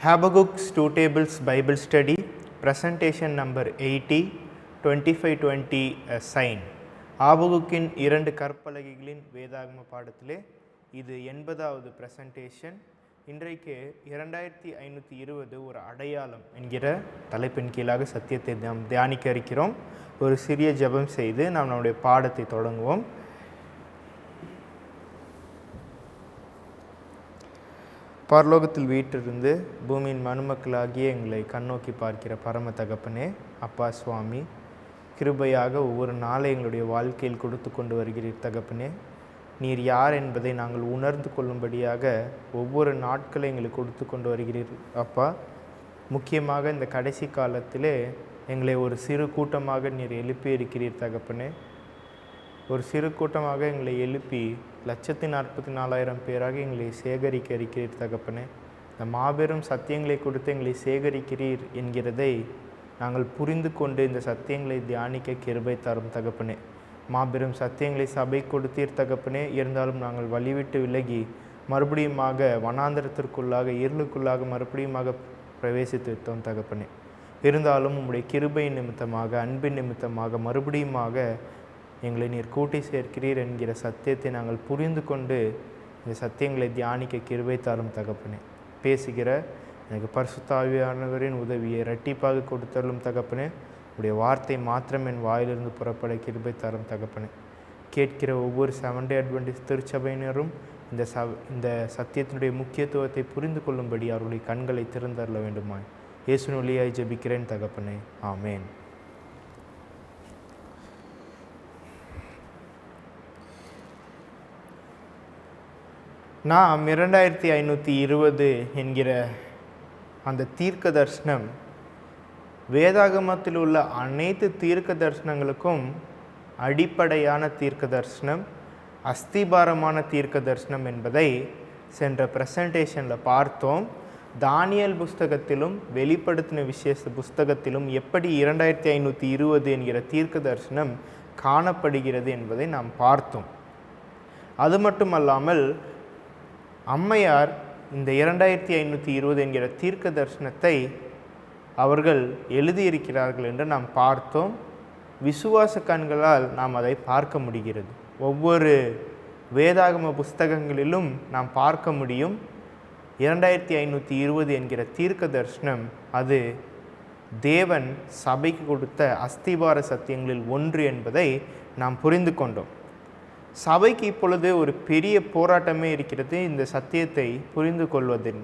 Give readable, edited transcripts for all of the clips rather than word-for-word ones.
Habakkuk's Two Tables Bible Study, Presentation number 80, 2520 a sign. ஆபகுக்கின் 2 கற்பலகைகளின் வேதாகம பாடத்திலே இது 80வது பிரசன்டேஷன். இன்றைக்கு 2520 ஒரு அடையாளம் என்கிற தலைப்பின் கீழாக சத்தியத்தை நாம் தியானிக்க இருக்கிறோம். ஒரு சிறிய ஜெபம் செய்து நாம் நம்முடைய பாடத்தை தொடங்குவோம். பரலோகத்தில் வீட்டிலிருந்து பூமியின் மனுமக்களாகிய எங்களை கண்ணோக்கி பார்க்கிற பரம தகப்பனே, அப்பா சுவாமி, கிருபையாக ஒவ்வொரு நாளை எங்களுடைய வாழ்க்கையில் கொடுத்து கொண்டு வருகிறீர் தகப்பனே. நீர் யார் என்பதை நாங்கள் உணர்ந்து கொள்ளும்படியாக ஒவ்வொரு நாட்களை எங்களுக்கு கொடுத்து கொண்டு வருகிறீர் அப்பா. முக்கியமாக இந்த கடைசி காலத்திலே எங்களை ஒரு சிறு கூட்டமாக நீர் எழுப்பி இருக்கிறீர் தகப்பனே. ஒரு சிறு கூட்டமாக எங்களை எழுப்பி 1,44,000 பேராக எங்களை சேகரிக்க இருக்கிறீர் தகப்பனே. இந்த மாபெரும் சத்தியங்களை கொடுத்து எங்களை சேகரிக்கிறீர் என்கிறதை நாங்கள் புரிந்து கொண்டு இந்த சத்தியங்களை தியானிக்க கிருபை தரும் தகப்பனே. மாபெரும் சத்தியங்களை சபை கொடுத்தீர் தகப்பனே. இருந்தாலும் நாங்கள் வழிவிட்டு விலகி மறுபடியுமாக வனாந்தரத்திற்குள்ளாக இருளுக்குள்ளாக மறுபடியுமாக பிரவேசித்து விட்டோம் தகப்பனே. இருந்தாலும் உம்முடைய கிருபை நிமித்தமாக, அன்பின் நிமித்தமாக மறுபடியுமாக எங்களை நீர் கூட்டி சேர்க்கிறீர் என்கிற சத்தியத்தை நாங்கள் புரிந்து கொண்டு இந்த சத்தியங்களை தியானிக்க கிருபை தாரும் தகப்பனே. பேசுகிற எனக்கு பரிசுத்த ஆவியானவரின் உதவியை இரட்டிப்பாக கொடுத்தருளும் தகப்பனே. உடைய வார்த்தை மாத்திரம் என் வாயிலிருந்து புறப்பட கிருபை தாரும் தகப்பனே. கேட்கிற ஒவ்வொரு செவன்டே அட்வென்டிஸ்ட் திருச்சபையினரும் இந்த சத்தியத்தினுடைய முக்கியத்துவத்தை புரிந்து கொள்ளும்படி அவருடைய கண்களை திறந்தருள வேண்டுமாய் இயேசுவின் வழியாய் ஜெபிக்கிறேன் தகப்பனே, ஆமேன். நாம் 2520 என்கிற அந்த தீர்க்க தரிசனம் வேதாகமத்தில் உள்ள அனைத்து தீர்க்க தரிசனங்களுக்கும் அடிப்படையான தீர்க்க தரிசனம், அஸ்திபாரமான தீர்க்க தரிசனம் என்பதை சென்ற ப்ரெசன்டேஷனில் பார்த்தோம். தானியேல் புஸ்தகத்திலும் வெளிப்படுத்தின விசேஷ புஸ்தகத்திலும் எப்படி 2520 என்கிற தீர்க்க தரிசனம் காணப்படுகிறது என்பதை நாம் பார்த்தோம். அது மட்டுமல்லாமல் அம்மையார் இந்த 2520 என்கிற தீர்க்க தரிசனத்தை அவர்கள் எழுதியிருக்கிறார்கள் என்று நாம் பார்த்தோம். விசுவாச கண்களால் நாம் அதை பார்க்க முடிகிறது. ஒவ்வொரு வேதாகம புஸ்தகங்களிலும் நாம் பார்க்க முடியும். 2520 என்கிற தீர்க்க தரிசனம் அது தேவன் சபைக்கு கொடுத்த அஸ்திபார சத்தியங்களில் ஒன்று என்பதை நாம் புரிந்து கொண்டோம். சபைக்கு இப்பொழுது ஒரு பெரிய போராட்டமே இருக்கிறது இந்த சத்தியத்தை புரிந்து கொள்வதில்.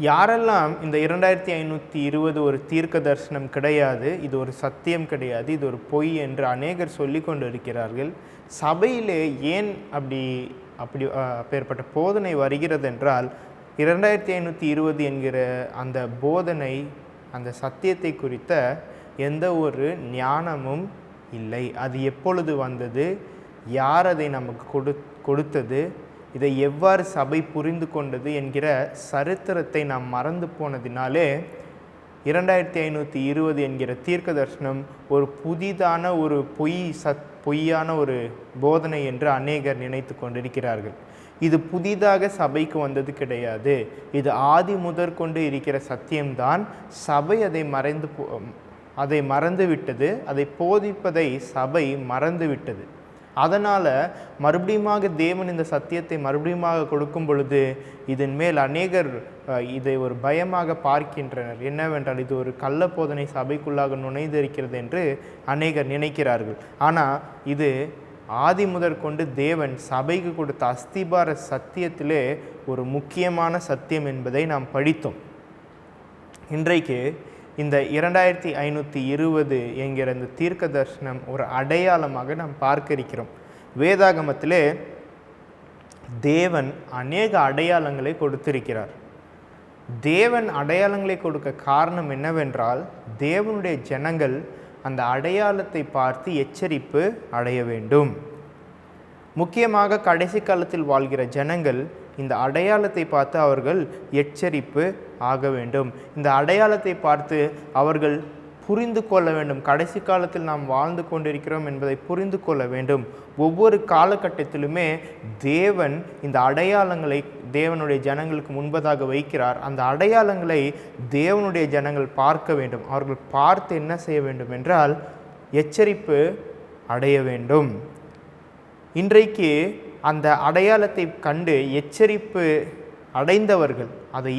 யாரெல்லாம் இந்த 2520 ஒரு தீர்க்க தரிசனம் கிடையாது, இது ஒரு சத்தியம் கிடையாது, இது ஒரு பொய் என்று அநேகர் சொல்லி கொண்டு இருக்கிறார்கள். சபையிலே ஏன் அப்பேற்பட்ட போதனை வருகிறது என்றால் 2520 என்கிற அந்த போதனை, அந்த சத்தியத்தை குறித்த எந்த ஒரு ஞானமும் இல்லை. அது எப்பொழுது வந்தது, யார் அதை நமக்கு கொடுத்தது, இதை எவ்வாறு சபை புரிந்து கொண்டது என்கிற சரித்திரத்தை நாம் மறந்து போனதினாலே 2520 என்கிற தீர்க்க தரிசனம் ஒரு புதிதான ஒரு பொய்யான ஒரு போதனை என்று அநேகர் நினைத்து கொண்டிருக்கிறார்கள். இது புதிதாக சபைக்கு வந்தது கிடையாது. இது ஆதி முதற்கொண்டு இருக்கிற சத்தியம்தான். சபை அதை மறந்துவிட்டது, அதை போதிப்பதை சபை மறந்துவிட்டது. அதனால் மறுபடியுமாக தேவன் இந்த சத்தியத்தை மறுபடியுமாக கொடுக்கும் பொழுது இதன் மேல் அநேகர் இதை ஒரு பயமாக பார்க்கின்றனர். என்னவென்றால் இது ஒரு கள்ள போதனை சபைக்குள்ளாக நுழைந்திருக்கிறது என்று அநேகர் நினைக்கிறார்கள். ஆனால் இது ஆதி முதற்கொண்டு தேவன் சபைக்கு கொடுத்த அஸ்திபார சத்தியத்திலே ஒரு முக்கியமான சத்தியம் என்பதை நாம் படித்தோம். இன்றைக்கு இந்த 2520 என்கிற இந்த தீர்க்க தரிசனம் ஒரு அடையாளமாக நாம் பார்க்க இருக்கிறோம். வேதாகமத்திலே தேவன் அநேக அடையாளங்களை கொடுத்திருக்கிறார். தேவன் அடையாளங்களை கொடுக்க காரணம் என்னவென்றால் தேவனுடைய ஜனங்கள் அந்த அடையாளத்தை பார்த்து எச்சரிப்பு அடைய வேண்டும். முக்கியமாக கடைசி காலத்தில் வாழ்கிற ஜனங்கள் இந்த அடையாளத்தை பார்த்து அவர்கள் எச்சரிப்பு ஆக வேண்டும். இந்த அடையாளத்தை பார்த்து அவர்கள் புரிந்து கொள்ள வேண்டும். கடைசி காலத்தில் நாம் வாழ்ந்து கொண்டிருக்கிறோம் என்பதை புரிந்து கொள்ள வேண்டும். ஒவ்வொரு காலகட்டத்திலுமே தேவன் இந்த அடையாளங்களை தேவனுடைய ஜனங்களுக்கு முன்பதாக வைக்கிறார். அந்த அடையாளங்களை தேவனுடைய ஜனங்கள் பார்க்க வேண்டும். அவர்கள் பார்த்து என்ன செய்ய வேண்டும் என்றால் எச்சரிப்பு அடைய வேண்டும். இன்றைக்கு அந்த அடையாளத்தை கண்டு எச்சரிப்பு அடைந்தவர்கள், அதை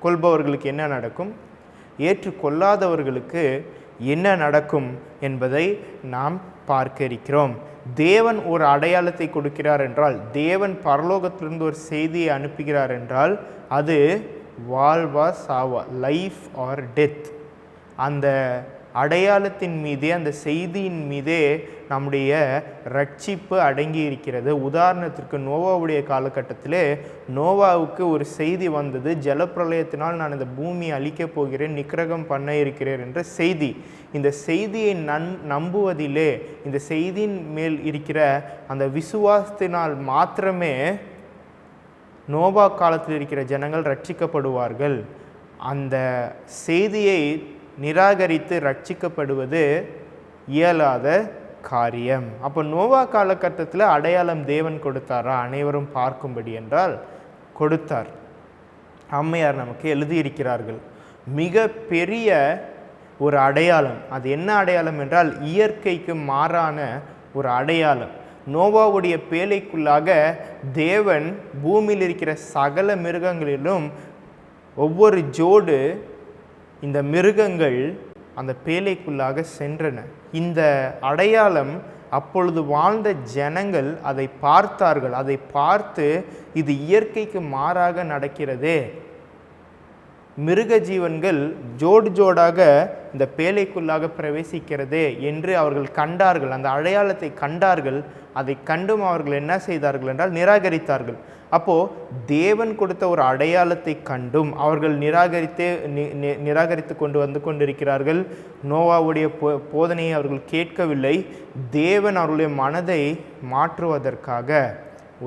கொள்பவர்களுக்கு என்ன நடக்கும், ஏற்றுக்கொள்ளாதவர்களுக்கு என்ன நடக்கும் என்பதை நாம் பார்க்க இருக்கிறோம். தேவன் ஒரு அடையாளத்தை கொடுக்கிறார் என்றால், தேவன் பரலோகத்திலிருந்து ஒரு செய்தியை அனுப்புகிறார் என்றால் அது வாழ்வா சாவா, லைஃப் ஆர் டெத். அந்த அடையாளத்தின் மீதே, அந்த செய்தியின் மீதே நம்முடைய ரட்சிப்பு அடங்கி இருக்கிறது. உதாரணத்திற்கு நோவாவுடைய காலகட்டத்திலே நோவாவுக்கு ஒரு செய்தி வந்தது, ஜலப்பிரளயத்தினால் நான் இந்த பூமியை அழிக்கப் போகிறேன், நிக்கிரகம் பண்ண இருக்கிறேன் என்ற செய்தி. இந்த செய்தியை நம்புவதிலே, இந்த செய்தியின் மேல் இருக்கிற அந்த விசுவாசத்தினால் மாத்திரமே நோவா காலத்தில் இருக்கிற ஜனங்கள் ரட்சிக்கப்படுவார்கள். அந்த செய்தியை நிராகரித்து ரட்சிக்கப்படுவது இயலாத காரியம். அப்போ நோவா காலகட்டத்தில் அடையாளம் தேவன் கொடுத்தாரா அனைவரும் பார்க்கும்படி என்றால் கொடுத்தார். அம்மையார் நமக்கு எழுதியிருக்கிறார்கள். மிக பெரிய ஒரு அடையாளம். அது என்ன அடையாளம் என்றால் இயற்கைக்கு மாறான ஒரு அடையாளம். நோவாவுடைய பேழைக்குள்ளாக தேவன் பூமியில் இருக்கிற சகல மிருகங்களிலும் ஒவ்வொரு ஜோடு இந்த மிருகங்கள் அந்த பேழைக்குள்ளாக சென்றன. இந்த அடையாளம் அப்பொழுது வாழ்ந்த ஜனங்கள் அதை பார்த்தார்கள். அதை பார்த்து இது இயற்கைக்கு மாறாக நடக்கிறதே, மிருக ஜீவன்கள் ஜோடு ஜோடாக இந்த பேழைக்குள்ளாக பிரவேசிக்கிறதே என்று அவர்கள் கண்டார்கள். அந்த அடையாளத்தை கண்டார்கள். அதை கண்டும் அவர்கள் என்ன செய்தார்கள் என்றால் நிராகரித்தார்கள். அப்போது தேவன் கொடுத்த ஒரு அடையாளத்தை கண்டும் அவர்கள் நிராகரித்து கொண்டிருக்கிறார்கள். நோவாவுடைய போதனையை அவர்கள் கேட்கவில்லை. தேவன் அவர்களுடைய மனதை மாற்றுவதற்காக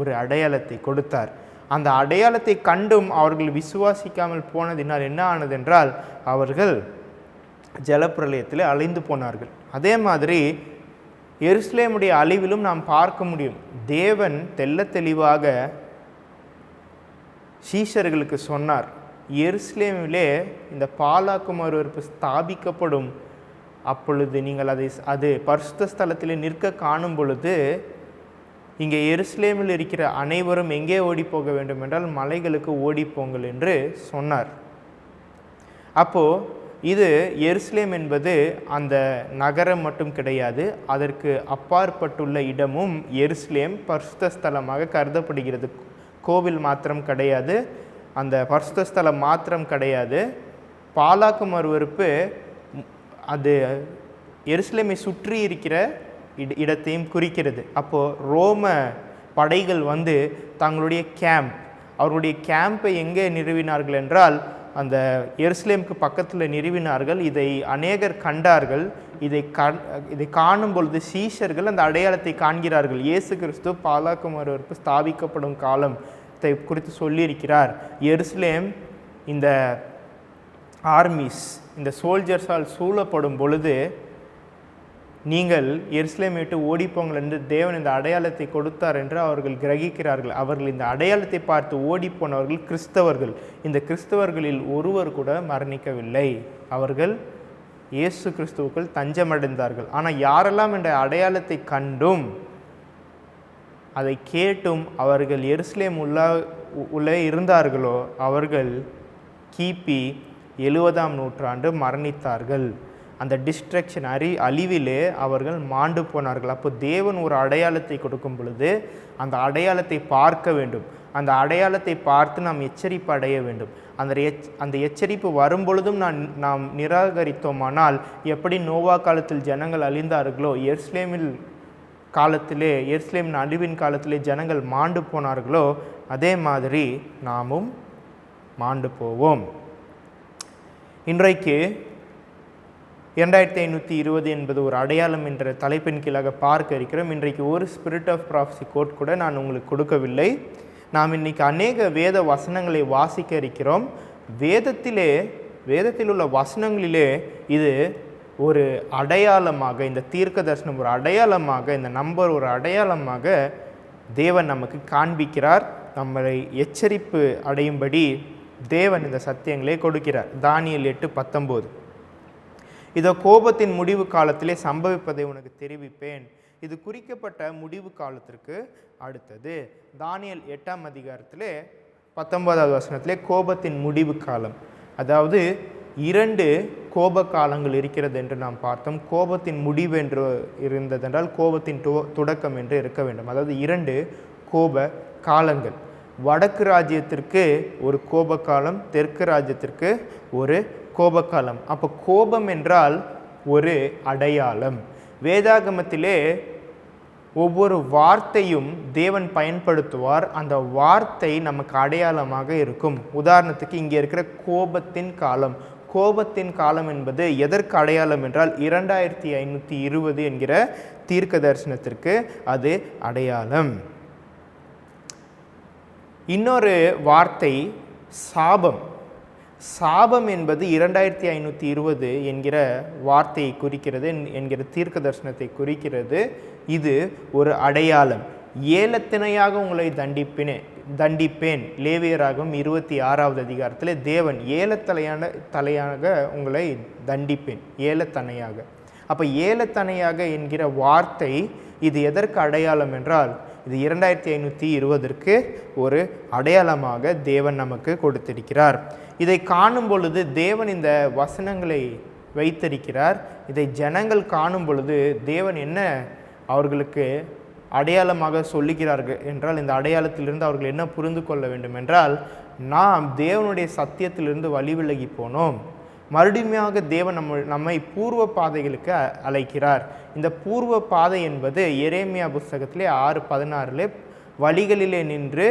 ஒரு அடையாளத்தை கொடுத்தார். அந்த அடையாளத்தை கண்டும் அவர்கள் விசுவாசிக்காமல் போனதினால் என்ன ஆனதென்றால் அவர்கள் ஜலப்பிரளயத்தில் அழிந்து போனார்கள். அதே மாதிரி எருசலேமுடைய அழிவிலும் நாம் பார்க்க முடியும். தேவன் தெளிவாக சீஷர்களுக்கு சொன்னார், எருசலேமிலே இந்த பாலாக்கு மறுவறுப்பு ஸ்தாபிக்கப்படும், அப்பொழுது நீங்கள் அது பரிசுத்த ஸ்தலத்தில் நிற்க காணும் பொழுது இங்கே எருசலேமில் இருக்கிற அனைவரும் எங்கே ஓடி போக வேண்டும் என்றால் மலைகளுக்கு ஓடிப்போங்கள் என்று சொன்னார். அப்போது இது எருசலேம் என்பது அந்த நகரம் மட்டும் கிடையாது, அதற்கு அப்பாற்பட்டுள்ள இடமும் எருசலேம் பரிசுத்த ஸ்தலமாக கருதப்படுகிறது. கோவில் மாத்திரம் கிடையாது, அந்த பரிசுத்த ஸ்தலம் மாத்திரம் கிடையாது. பாலாக்கு மறுவறுப்பு அது எருசலேமை சுற்றி இருக்கிற இடத்தையும் குறிக்கிறது. அப்போது ரோம படைகள் வந்து தங்களுடைய அவர்களுடைய கேம்பை எங்கே நிறுவினார்கள் என்றால் அந்த எருசலேமுக்கு பக்கத்தில் நிறுவினார்கள். இதை அநேகர் கண்டார்கள். இதை காணும் பொழுது சீஷர்கள் அந்த அடையாளத்தை காண்கிறார்கள். இயேசு கிறிஸ்து பாலாக்கு மறுவறுப்பு ஸ்தாபிக்கப்படும் காலத்தை குறித்து சொல்லியிருக்கிறார். எருசலேம் இந்த ஆர்மிஸ், இந்த சோல்ஜர்ஸால் சூழப்படும் பொழுது நீங்கள் எருசலேமை விட்டு ஓடிப்போங்கள் என்று தேவன் இந்த அடையாளத்தை கொடுத்தார் என்று அவர்கள் கிரகிக்கிறார்கள். அவர்கள் இந்த அடையாளத்தை பார்த்து ஓடிப்போனவர்கள் கிறிஸ்தவர்கள். இந்த கிறிஸ்தவர்களில் ஒருவர் கூட மரணிக்கவில்லை. அவர்கள் இயேசு கிறிஸ்துவுக்குள் தஞ்சமடைந்தார்கள். ஆனால் யாரெல்லாம் இந்த அடையாளத்தை கண்டும் அதை கேட்டும் அவர்கள் எருசலேம் உள்ளே இருந்தார்களோ அவர்கள் கிபி 70ஆம் நூற்றாண்டு மரணித்தார்கள். அந்த டிஸ்ட்ரக்ஷன் அழிவிலே அவர்கள் மாண்டு போனார்கள். அப்போ தேவன் ஒரு அடையாளத்தை கொடுக்கும் பொழுது அந்த அடையாளத்தை பார்க்க வேண்டும். அந்த அடையாளத்தை பார்த்து நாம் எச்சரிப்பு அடைய வேண்டும். அந்த எச்சரிப்பு வரும்பொழுதும் நாம் நிராகரித்தோமானால் எப்படி நோவா காலத்தில் ஜனங்கள் அழிந்தார்களோ, எருசலேமின் அழிவின் காலத்திலே ஜனங்கள் மாண்டு போனார்களோ, அதே மாதிரி நாமும் மாண்டு போவோம். இன்றைக்கு 2520 என்பது ஒரு அடையாளம் என்ற தலைப்பின் கீழாக பார்க்க இருக்கிறோம். இன்றைக்கு ஒரு ஸ்பிரிட் ஆஃப் ப்ராஃபஸி கோட் கூட நான் உங்களுக்கு கொடுக்கவில்லை. நாம் இன்றைக்கி அநேக வேத வசனங்களை வாசிக்க இருக்கிறோம். வேதத்திலே வேதத்தில் உள்ள வசனங்களிலே இது ஒரு அடையாளமாக, இந்த தீர்க்க தரிசனம் ஒரு அடையாளமாக, இந்த நம்பர் ஒரு அடையாளமாக தேவன் நமக்கு காண்பிக்கிறார். நம்மளை எச்சரிப்பு அடையும்படி தேவன் இந்த சத்தியங்களை கொடுக்கிறார். தானியேல் 8:19, இதோ கோபத்தின் முடிவு காலத்திலே சம்பவிப்பதை உனக்கு தெரிவிப்பேன். இது குறிக்கப்பட்ட முடிவு காலத்திற்கு அடுத்தது. தானியேல் 8ஆம் அதிகாரத்திலே 19வது வசனத்திலே கோபத்தின் முடிவு காலம், அதாவது 2 கோப காலங்கள் இருக்கிறது என்று நாம் பார்த்தோம். கோபத்தின் முடிவு என்று இருந்ததென்றால் கோபத்தின் தொடக்கம் என்று இருக்க வேண்டும். அதாவது 2 கோப காலங்கள். வடக்கு ராஜ்யத்திற்கு ஒரு கோப காலம், தெற்கு ராஜ்யத்திற்கு ஒரு கோப காலம். அப்போ கோபம் என்றால் ஒரு அடையாளம். வேதாகமத்திலே ஒவ்வொரு வார்த்தையும் தேவன் பயன்படுத்துவார். அந்த வார்த்தை நமக்கு அடையாளமாக இருக்கும். உதாரணத்துக்கு இங்கே இருக்கிற கோபத்தின் காலம். கோபத்தின் காலம் என்பது எதற்கு அடையாளம் என்றால் 2520 என்கிற தீர்க்க தரிசனத்திற்கு அது அடையாளம். இன்னொரு வார்த்தை சாபம். சாபம் என்பது 2520 என்கிற வார்த்தையை குறிக்கிறது, என்கிற தீர்க்க தரிசனத்தை குறிக்கிறது. இது ஒரு அடையாளம். ஏலத்தினையாக உங்களை தண்டிப்பேன். லேவியராகமம் 26வது அதிகாரத்தில் தேவன் தலையாக உங்களை தண்டிப்பேன், ஏலத்தனையாக. அப்போ ஏலத்தனையாக என்கிற வார்த்தை இது எதற்கு அடையாளம் என்றால் இது 2520ற்கு ஒரு அடையாளமாக தேவன் நமக்கு கொடுத்திருக்கிறார். இதை காணும் பொழுது தேவன் இந்த வசனங்களை வைத்திருக்கிறார். இதை ஜனங்கள் காணும் பொழுது தேவன் என்ன அவர்களுக்கு அடையாளமாக சொல்லுகிறார்கள் என்றால், இந்த அடையாளத்திலிருந்து அவர்கள் என்ன புரிந்து கொள்ள வேண்டும் என்றால், நாம் தேவனுடைய சத்தியத்திலிருந்து வழி விலகி போனோம். மறுபடியுமாக தேவன் நம்மை பூர்வ பாதைகளுக்கு அழைக்கிறார். இந்த பூர்வ பாதை என்பது எரேமியா புஸ்தகத்திலே 6:16 வழிகளிலே நின்று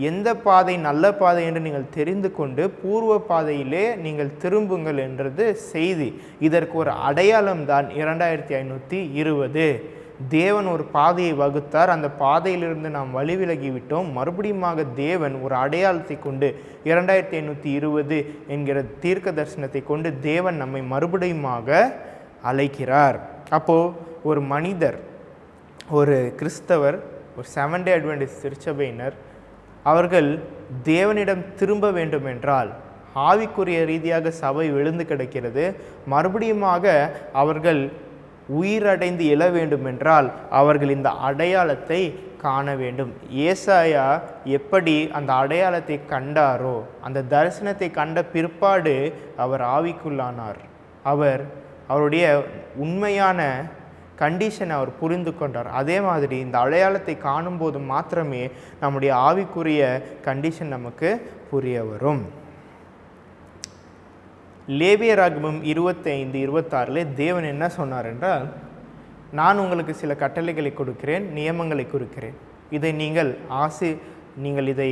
எந்த பாதை நல்ல பாதை என்று நீங்கள் தெரிந்து கொண்டு பூர்வ பாதையிலே நீங்கள் திரும்புங்கள் என்றது செய்தி. இதற்கு ஒரு அடையாளம் தான் 2520. தேவன் ஒரு பாதையை வகுத்தார். அந்த பாதையிலிருந்து நாம் வழி விலகிவிட்டோம். மறுபடியுமாக தேவன் ஒரு அடையாளத்தை கொண்டு 2520 என்கிற தீர்க்க தரிசனத்தை கொண்டு தேவன் நம்மை மறுபடியுமாக அழைக்கிறார். அப்போது ஒரு மனிதர், ஒரு கிறிஸ்தவர், ஒரு 7 டே அட்வென்டிஸ்ட் திருச்சபையினர் அவர்கள் தேவனிடம் திரும்ப வேண்டும் என்றால், ஆவிக்குரிய ரீதியாக சபை விழுந்து கிடக்கிறது, மறுபடியுமாக அவர்கள் உயிரடைந்து எழ வேண்டும் என்றால் அவர்கள் இந்த அடையாளத்தை காண வேண்டும். ஏசாயா எப்படி அந்த அடையாளத்தை கண்டாரோ, அந்த தரிசனத்தை கண்ட பிற்பாடு அவர் ஆவிக்குள்ளானார். அவருடைய உண்மையான கண்டிஷனை அவர் புரிந்து கொண்டார். அதே மாதிரி இந்த அடையாளத்தை காணும்போது மாத்திரமே நம்முடைய ஆவிக்குரிய கண்டிஷன் நமக்கு புரிய வரும். லேவியராகமம் 25:26 தேவன் என்ன சொன்னார் என்றால், நான் உங்களுக்கு சில கட்டளைகளை கொடுக்கிறேன், நியமங்களை கொடுக்கிறேன். இதை நீங்கள் இதை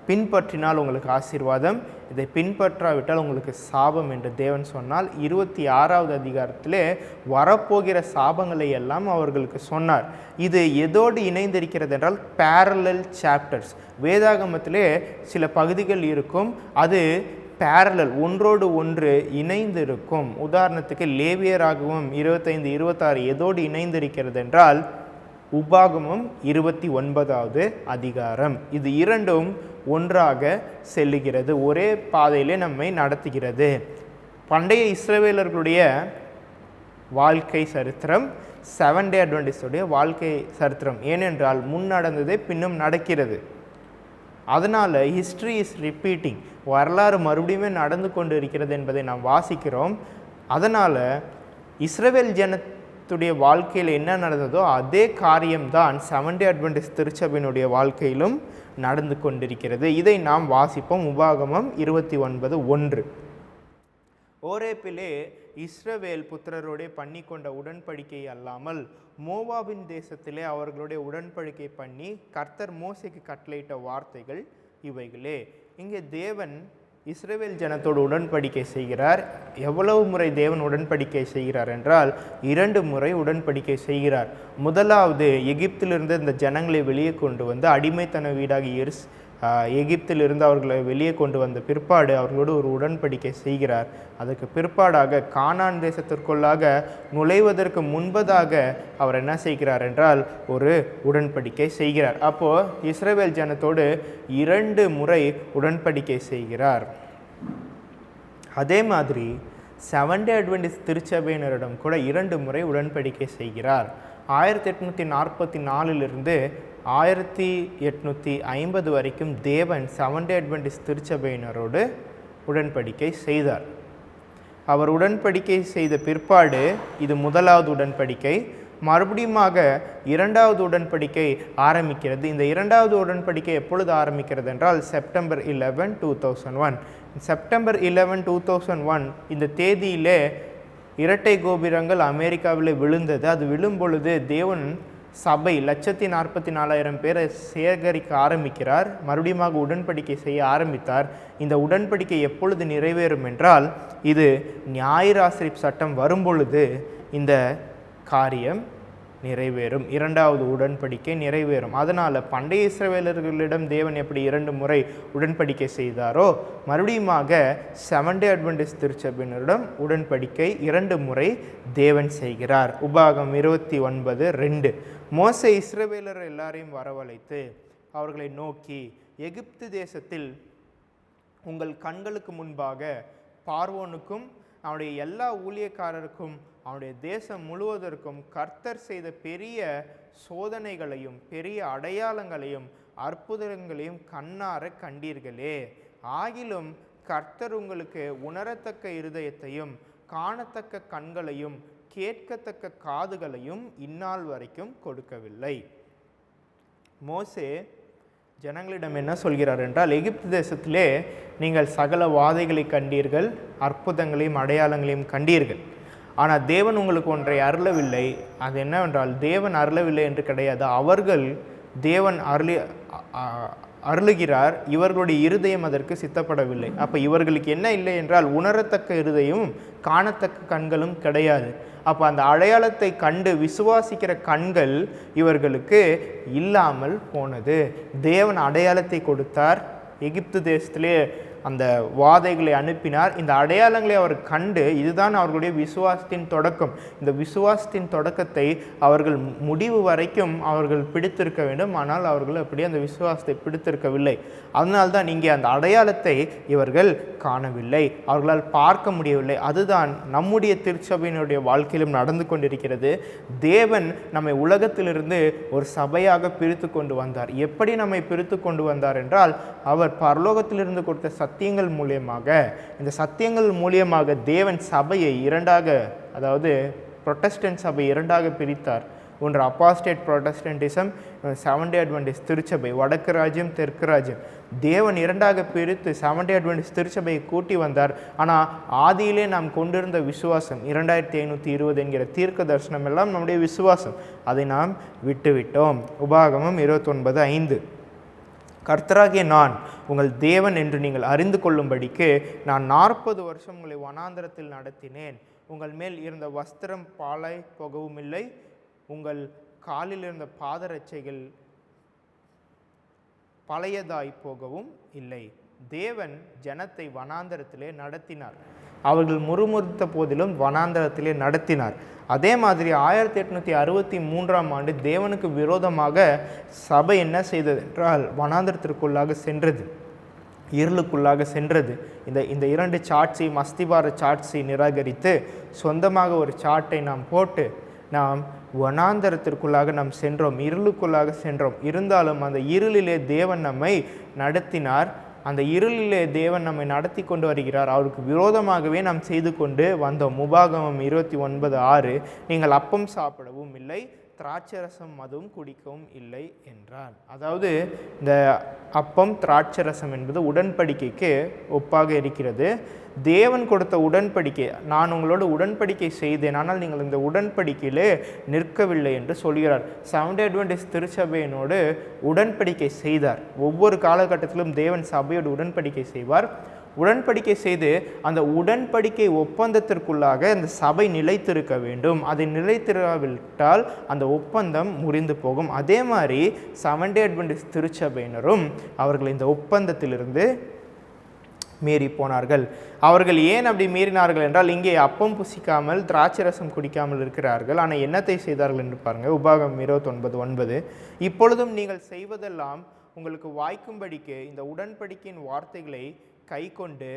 பின்பற்றினால் உங்களுக்கு ஆசீர்வாதம், இதை பின்பற்றாவிட்டால் உங்களுக்கு சாபம் என்று தேவன் சொன்னால், 26வது அதிகாரத்திலே வரப்போகிற சாபங்களை எல்லாம் அவர்களுக்கு சொன்னார். இது எதோடு இணைந்திருக்கிறது என்றால் பேரலல் சாப்டர்ஸ். வேதாகமத்திலே சில பகுதிகள் இருக்கும், அது பேரலல், ஒன்றோடு ஒன்று இணைந்து இருக்கும். உதாரணத்துக்கு லேவியராகமம் 25:26 எதோடு இணைந்திருக்கிறது என்றால் உபாகமம் 29வது அதிகாரம். இது இரண்டும் ஒன்றாக செல்லுகிறது, ஒரே பாதையிலே நம்மை நடத்துகிறது. பண்டைய இஸ்ரவேலர்களுடைய வாழ்க்கை சரித்திரம் 7 டே அட்வென்டிஸ்டுடைய வாழ்க்கை சரித்திரம். ஏனென்றால் முன் நடந்ததே பின்னும் நடக்கிறது. அதனால் ஹிஸ்ட்ரி இஸ் ரிப்பீட்டிங், வரலாறு மறுபடியுமே நடந்து கொண்டு இருக்கிறது என்பதை நாம் வாசிக்கிறோம். அதனால் இஸ்ரவேல் ஜனத்துடைய வாழ்க்கையில் என்ன நடந்ததோ அதே காரியம்தான் 7 டே அட்வென்டிஸ்ட் திருச்சபையினுடைய வாழ்க்கையிலும் நடந்து கொண்டிருக்கிறது. இதை நாம் வாசிப்போம். உபாகமம் 29:1. ஓரேப்பிலே இஸ்ரவேல் புத்திரரோடே பண்ணி கொண்ட உடன்படிக்கை அல்லாமல் மோவாபின் தேசத்திலே அவர்களுடைய உடன்படிக்கை பண்ணி கர்த்தர் மோசேக்கு கட்டளையிட்ட வார்த்தைகள் இவைகளே. இங்கே தேவன் இஸ்ரவேல் ஜனத்தோடு உடன்படிக்கை செய்கிறார். எவ்வளவு முறை தேவன் உடன்படிக்கை செய்கிறார் என்றால் 2 முறை உடன்படிக்கை செய்கிறார். முதலாவது எகிப்திலிருந்து இந்த ஜனங்களை வெளியே கொண்டு வந்து அடிமைத்தன வீடாக எகிப்தில் இருந்து அவர்களை வெளியே கொண்டு வந்த பிற்பாடு அவர்களோடு ஒரு உடன்படிக்கை செய்கிறார். அதற்கு பிற்பாடாக கானான் தேசத்திற்குள்ளாக நுழைவதற்கு முன்பதாக அவர் என்ன செய்கிறார் என்றால் ஒரு உடன்படிக்கை செய்கிறார். அப்போது இஸ்ரவேல் ஜனத்தோடு 2 முறை உடன்படிக்கை செய்கிறார். அதே மாதிரி செவன்டே அட்வென்டிஸ்ட் திருச்சபையினரிடம் கூட 2 முறை உடன்படிக்கை செய்கிறார். 1844 1850 வரைக்கும் தேவன் செவன்டே அட்வென்டிஸ்ட் திருச்சபையினரோடு உடன்படிக்கை செய்தார். அவர் உடன்படிக்கை செய்த பிற்பாடு இது முதலாவது உடன்படிக்கை. மறுபடியுமாக 2வது உடன்படிக்கை ஆரம்பிக்கிறது. இந்த 2வது உடன்படிக்கை எப்பொழுது ஆரம்பிக்கிறது என்றால் செப்டம்பர் 11, 2001. செப்டம்பர் 11, 2001 இந்த தேதியிலே இரட்டை கோபுரங்கள் அமெரிக்காவில் விழுந்தது. அது விழும் பொழுது தேவன் சபை 1,44,000 பேரை சேகரிக்க ஆரம்பிக்கிறார். மறுபடியும் உடன்படிக்கை செய்ய ஆரம்பித்தார். இந்த உடன்படிக்கை எப்பொழுது நிறைவேறும் என்றால் இது ஞாயிறு ஆசரிப்பு சட்டம் வரும்பொழுது இந்த காரியம் நிறைவேறும். 2வது உடன்படிக்கை நிறைவேறும். அதனால் பண்டைய இஸ்ரவேலர்களிடம் தேவன் எப்படி 2 முறை உடன்படிக்கை செய்தாரோ மறுபடியுமாக செவன்டே அட்வென்டிஸ்ட் திருச்சபையினரிடம் உடன்படிக்கை 2 முறை தேவன் செய்கிறார். உபாகம் 29:2 மோசே இஸ்ரவேலர் எல்லாரையும் வரவழைத்து அவர்களை நோக்கி, எகிப்து தேசத்தில் உங்கள் கண்களுக்கு முன்பாக பார்வோனுக்கும் அவனுடைய எல்லா ஊழியக்காரருக்கும் அவனுடைய தேசம் முழுவதற்கும் கர்த்தர் செய்த பெரிய சோதனைகளையும் பெரிய அடையாளங்களையும் அற்புதங்களையும் கண்ணார கண்டீர்களே. ஆகிலும் கர்த்தர் உங்களுக்கு உணரத்தக்க இருதயத்தையும் காணத்தக்க கண்களையும் கேட்கத்தக்க காதுகளையும் இந்நாள் வரைக்கும் கொடுக்கவில்லை. மோசே ஜனங்களிடம் என்ன சொல்கிறார் என்றால், எகிப்து தேசத்திலே நீங்கள் சகல வாதைகளை கண்டீர்கள், அற்புதங்களையும் அடையாளங்களையும் கண்டீர்கள். ஆனால் தேவன் உங்களுக்கு ஒன்றை அருளவில்லை. அது என்னவென்றால் தேவன் அருளவில்லை என்று கிடையாது, அவர்கள் தேவன் அருளுகிறார், இவர்களுடைய இருதயம் அதற்கு சித்தப்படவில்லை. அப்போ இவர்களுக்கு என்ன இல்லை என்றால் உணரத்தக்க இருதயமும் காணத்தக்க கண்களும் கிடையாது. அப்போ அந்த அடையாளத்தை கண்டு விசுவாசிக்கிற கண்கள் இவர்களுக்கு இல்லாமல் போனது. தேவன் அடையாளத்தை கொடுத்தார். எகிப்து தேசத்திலே அந்த வாதைகளை அனுப்பினார். இந்த அடையாளங்களை அவர் கண்டு இதுதான் அவர்களுடைய விசுவாசத்தின் தொடக்கம். இந்த விசுவாசத்தின் தொடக்கத்தை அவர்கள் முடிவு வரைக்கும் அவர்கள் பிடித்திருக்க வேண்டும். ஆனால் அவர்கள் அப்படி அந்த விசுவாசத்தை பிடித்திருக்கவில்லை. அதனால்தான் இங்கே அந்த அடையாளத்தை இவர்கள் காணவில்லை, அவர்களால் பார்க்க முடியவில்லை. அதுதான் நம்முடைய திருச்சபையினுடைய வாழ்க்கையிலும் நடந்து கொண்டிருக்கிறது. தேவன் நம்மை உலகத்திலிருந்து ஒரு சபையாக பிரித்து கொண்டு வந்தார். எப்படி நம்மை பிரித்து கொண்டு வந்தார் என்றால் அவர் பரலோகத்திலிருந்து கொடுத்த சத்தியங்கள் மூலியமாக, இந்த சத்தியங்கள் மூலியமாக தேவன் சபையை 2ஆக, அதாவது புரொட்டஸ்டன்ட் சபை 2ஆக பிரித்தார். ஒன்று அப்பாஸ்டேட் புரொட்டஸ்டன்டிசம், செவன்டே அட்வென்டிஸ்ட் திருச்சபை, வடக்கு ராஜ்யம் தெற்கு ராஜ்யம். தேவன் 2ஆக பிரித்து செவன்டே அட்வென்டிஸ்ட் திருச்சபையை கூட்டி வந்தார். ஆனால் ஆதியிலே நாம் கொண்டிருந்த விசுவாசம் 2520 என்கிற தீர்க்க தரிசனம் எல்லாம் நம்முடைய விசுவாசம், அதை நாம் விட்டுவிட்டோம். உபாகமம் 29:5 கர்த்தராகிய நான் உங்கள் தேவன் என்று நீங்கள் அறிந்து கொள்ளும்படிக்கு நான் 40 வருஷம் உங்களை வனாந்தரத்தில் நடத்தினேன். உங்கள் மேல் இருந்த வஸ்திரம் பாழாய் போகவும் இல்லை, உங்கள் காலில் இருந்த பாதரட்சைகள் பழையதாய் போகவும் இல்லை. தேவன் ஜனத்தை வனாந்தரத்திலே நடத்தினார். அவர்கள் முறுமுறுத்த போதிலும் வனாந்தரத்திலே நடத்தினார். அதே மாதிரி 1863ஆம் ஆண்டு தேவனுக்கு விரோதமாக சபை என்ன செய்தது என்றால் வனாந்தரத்திற்குள்ளாக சென்றது, இருளுக்குள்ளாக சென்றது. இந்த 2 சாட்சியும் அஸ்திபார சாட்சியை நிராகரித்து சொந்தமாக ஒரு சாட்டை நாம் போட்டு நாம் வனாந்தரத்திற்குள்ளாக நாம் சென்றோம், இருளுக்குள்ளாக சென்றோம். இருந்தாலும் அந்த இருளிலே தேவன் நம்மை நடத்தினார். அந்த இருளிலே தேவன் நம்மை நடத்தி கொண்டு வருகிறார். அவருக்கு விரோதமாகவே நாம் செய்து கொண்டு வந்தோம். உபாகமம் 29:6 நீங்கள் அப்பம் சாப்பிடவும் இல்லை, திராட்சரசம் மதுவும் குடிக்கவும் இல்லை என்றார். அதாவது இந்த அப்பம் திராட்சரசம் என்பது உடன்படிக்கைக்கு ஒப்பாக இருக்கிறது. தேவன் கொடுத்த உடன்படிக்கை, நான் உங்களோடு உடன்படிக்கை செய்தேன், ஆனால் நீங்கள் இந்த உடன்படிக்கையிலே நிற்கவில்லை என்று சொல்கிறார். செவன்டே அட்வென்டிஸ்ட் திருச்சபையினோடு உடன்படிக்கை செய்தார். ஒவ்வொரு காலகட்டத்திலும் தேவன் சபையோடு உடன்படிக்கை செய்வார். உடன்படிக்கை செய்து அந்த உடன்படிக்கை ஒப்பந்தத்திற்குள்ளாக அந்த சபை நிலைத்திருக்க வேண்டும். அதை நிலைத்திராவிட்டால் அந்த ஒப்பந்தம் முறிந்து போகும். அதே மாதிரி செவன்த் டே அட்வென்டிஸ்ட் திருச்சபையினரும் அவர்கள் இந்த ஒப்பந்தத்திலிருந்து மீறி போனார்கள். அவர்கள் ஏன் அப்படி மீறினார்கள் என்றால், இங்கே அப்பம் புசிக்காமல் திராட்சை ரசம் குடிக்காமல் இருக்கிறார்கள், ஆனால் என்னத்தை செய்தார்கள் என்று பாருங்கள். உபாகமம் 29:9, இப்பொழுதும் நீங்கள் செய்வதெல்லாம் உங்களுக்கு வாய்க்கும்படிக்கு இந்த உடன்படிக்கையின் வார்த்தைகளை கை கொண்டு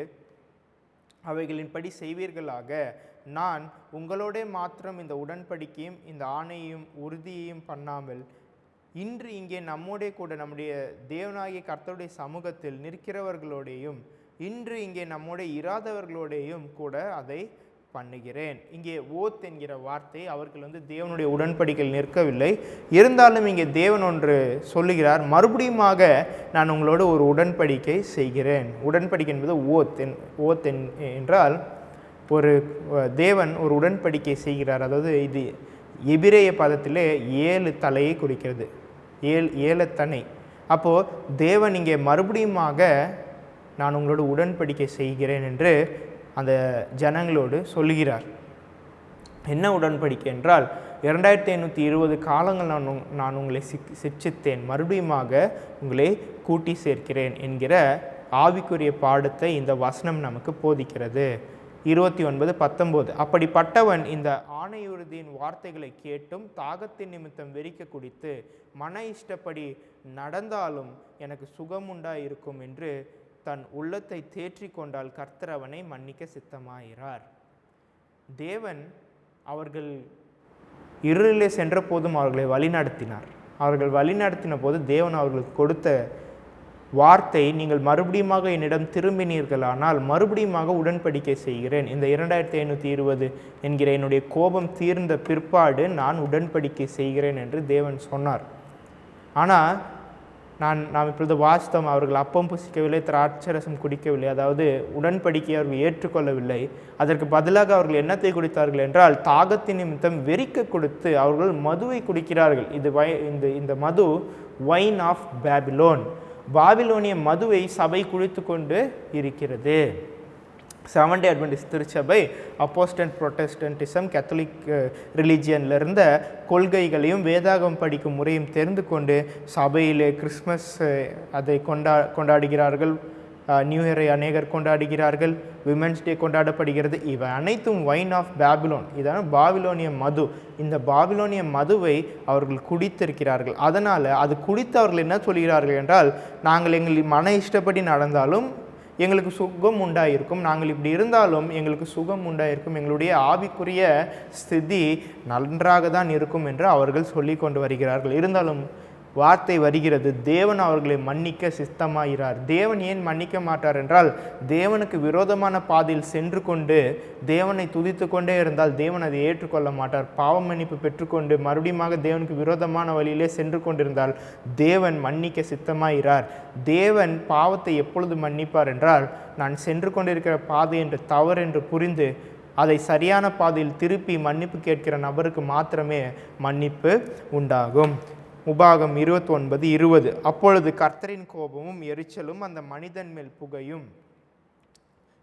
அவைகளின்படி செய்வீர்களாக. நான் உங்களோட மாத்திரம் இந்த உடன்படிக்கையும் இந்த ஆணையையும் உறுதியையும் பண்ணாமல் இன்று இங்கே நம்மோடே கூட நம்முடைய தேவனாகிய கர்த்தருடைய சமூகத்தில் நிற்கிறவர்களோடையும் இன்று இங்கே நம்மோட இராதவர்களோடையும் கூட அதை பண்ணுகிறேன். இங்கே ஓத் என்கிற வார்த்தை அவர்கள் தேவனுடைய உடன்படிக்கையில் நிற்கவில்லை. இருந்தாலும் இங்கே தேவன் ஒன்று சொல்லுகிறார், மறுபடியுமாக நான் உங்களோட ஒரு உடன்படிக்கை செய்கிறேன். உடன்படிக்கை என்பது ஓத் என்றால் ஒரு தேவன் ஒரு உடன்படிக்கை செய்கிறார். அதாவது இது எபிரேய பதத்திலே 7 தலையை குறிக்கிறது, 7 தனை. அப்போது தேவன் இங்கே மறுபடியுமாக நான் உங்களோட உடன்படிக்கை செய்கிறேன் என்று அந்த ஜனங்களோடு சொல்லுகிறார். என்ன உடன்படிக்கை என்றால், 2520 காலங்கள் நான் உங்களை சிட்சித்தேன், மறுபடியுமாக உங்களை கூட்டி சேர்க்கிறேன் என்கிற ஆவிக்குரிய பாடத்தை இந்த வசனம் நமக்கு போதிக்கிறது. 29:19, அப்படிப்பட்டவன் இந்த ஆணையுறுதியின் வார்த்தைகளை கேட்டும் தாகத்தின் நிமித்தம் வெறிக்க குடித்து மன இஷ்டப்படி நடந்தாலும் எனக்கு சுகமுண்டாய் இருக்கும் என்று தன் உள்ளத்தை தேற்றி கொண்டால் கர்த்தர் அவனை மன்னிக்க சித்தமாயிறார். தேவன் அவர்கள் இருளிலே சென்ற போதும் அவர்களை வழிநடத்தினார். அவர்கள் வழிநடத்தின போது தேவன் அவர்களுக்கு கொடுத்த வார்த்தை, நீங்கள் மறுபடியுமாக என்னிடம் திரும்பினீர்களானால் மறுபடியுமாக உடன்படிக்கை செய்கிறேன். இந்த 2520 என்கிற என்னுடைய கோபம் தீர்ந்த பிற்பாடு நான் உடன்படிக்கை செய்கிறேன் என்று தேவன் சொன்னார். ஆனால் நாம் இப்பொழுது வாசித்தோம், அவர்கள் அப்பம் புசிக்கவில்லை, திராட்சரசம் குடிக்கவில்லை, அதாவது உடன்படிக்கையை அவர்கள் ஏற்றுக்கொள்ளவில்லை. அதற்கு பதிலாக அவர்கள் என்னத்தை குடித்தார்கள் என்றால், தாகத்தின் நிமித்தம் வெறிக்க கொடுத்து அவர்கள் மதுவை குடிக்கிறார்கள். இந்த மது வைன் ஆஃப் பேபிலோன், பாபிலோனிய மதுவை சபை குடித்து கொண்டு இருக்கிறது. செவன்த் டே அட்வென்டிஸ்ட் திருச்சபை அப்போஸ்டன்ட் புரொட்டஸ்டன்டிசம் கேத்தலிக் ரிலீஜியனில் இருந்த கொள்கைகளையும் வேதாகம் படிக்கும் முறையும் தெரிந்து கொண்டு சபையிலே கிறிஸ்மஸ் அதை கொண்டாடுகிறார்கள், நியூ இயரை அநேகர் கொண்டாடுகிறார்கள், விமென்ஸ் டே கொண்டாடப்படுகிறது. இவை அனைத்தும் வைன் ஆஃப் பேபிலோன், இதான பாபிலோனிய மது. இந்த பாபிலோனிய மதுவை அவர்கள் குடித்திருக்கிறார்கள். அதனால் அது குடித்து அவர்கள் என்ன சொல்கிறார்கள் என்றால், நாங்கள் எங்கள் மன இஷ்டப்படி நடந்தாலும் எங்களுக்கு சுகம் உண்டாயிருக்கும், நாங்கள் இப்படி இருந்தாலும் எங்களுக்கு சுகம் உண்டாயிருக்கும், எங்களுடைய ஆவிக்குரிய ஸ்திதி நன்றாக தான் இருக்கும் என்று அவர்கள் சொல்லி கொண்டு வருகிறார்கள். இருந்தாலும் வார்த்தை வருகிறது, தேவன் அவர்களை மன்னிக்க சித்தமாகிறார். தேவன் ஏன் மன்னிக்க மாட்டார் என்றால், தேவனுக்கு விரோதமான பாதையில் சென்று கொண்டு தேவனை துதித்து கொண்டே இருந்தால் தேவன் அதை ஏற்றுக்கொள்ள மாட்டார். பாவ மன்னிப்பு பெற்றுக்கொண்டு மறுபடியும் தேவனுக்கு விரோதமான வழியிலே சென்று கொண்டிருந்தால் தேவன் மன்னிக்க சித்தமாகிறார். தேவன் பாவத்தை எப்பொழுது மன்னிப்பார் என்றால், நான் சென்று கொண்டிருக்கிற பாதை என்று தவறு என்று புரிந்து அதை சரியான பாதையில் திருப்பி மன்னிப்பு கேட்கிற நபருக்கு மாத்திரமே மன்னிப்பு உண்டாகும். உபாகம் 29:20, அப்பொழுது கர்த்தரின் கோபமும் எரிச்சலும் அந்த மனிதன் மேல் புகையும்,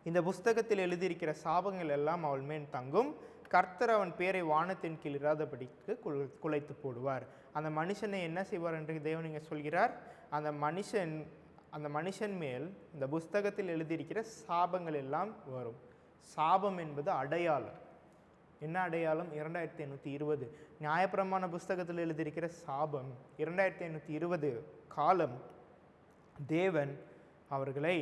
இந்த புஸ்தகத்தில் எழுதியிருக்கிற சாபங்கள் எல்லாம் அவள் மேல் தங்கும், கர்த்தர் அவன் பேரை வானத்தின் கீழ் இராதபடிக்கு குலைத்து போடுவார். அந்த மனுஷனை என்ன செய்வார் என்று தேவன் இங்கே சொல்கிறார். அந்த மனுஷன் மேல் இந்த புஸ்தகத்தில் எழுதியிருக்கிற சாபங்கள் எல்லாம் வரும். சாபம் என்பது அடையாளம். என்ன அடையாளம்? 2520 நியாயப்பிரமாண புஸ்தகத்தில் எழுதியிருக்கிற சாபம். 2520 காலம் தேவன் அவர்களை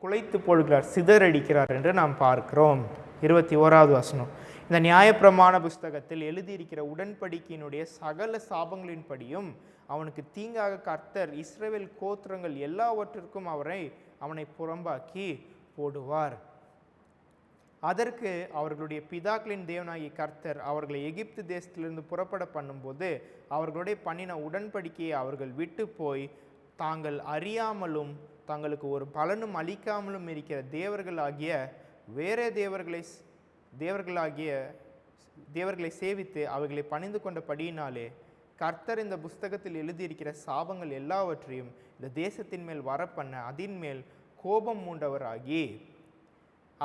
குலைத்து போடுகிறார், சிதறடிக்கிறார் என்று நாம் பார்க்கிறோம். 21வது வசனம், இந்த நியாயப்பிரமாண புஸ்தகத்தில் எழுதியிருக்கிற உடன்படிக்கையினுடைய சகல சாபங்களின்படியும் அவனுக்கு தீங்காக கர்த்தர் இஸ்ரவேல் கோத்திரங்கள் எல்லாவற்றிற்கும் அவனை புறம்பாக்கி போடுவார். அதற்கு அவர்களுடைய பிதாக்களின் தேவனாகிய கர்த்தர் அவர்களை எகிப்து தேசத்திலிருந்து புறப்பட பண்ணும்போது அவர்களுடைய பண்ணின உடன்படிக்கையை அவர்கள் விட்டு போய் தாங்கள் அறியாமலும் தங்களுக்கு ஒரு பலனும் அளிக்காமலும் இருக்கிற தேவர்களாகிய வேறே தேவர்களை சேவித்து அவைகளை பணிந்து கொண்ட படியினாலே கர்த்தர் இந்த புஸ்தகத்தில் எழுதியிருக்கிற சாபங்கள் எல்லாவற்றையும் இந்த தேசத்தின் மேல் வரப்பண்ண அதின் மேல் கோபம் மூண்டவராகி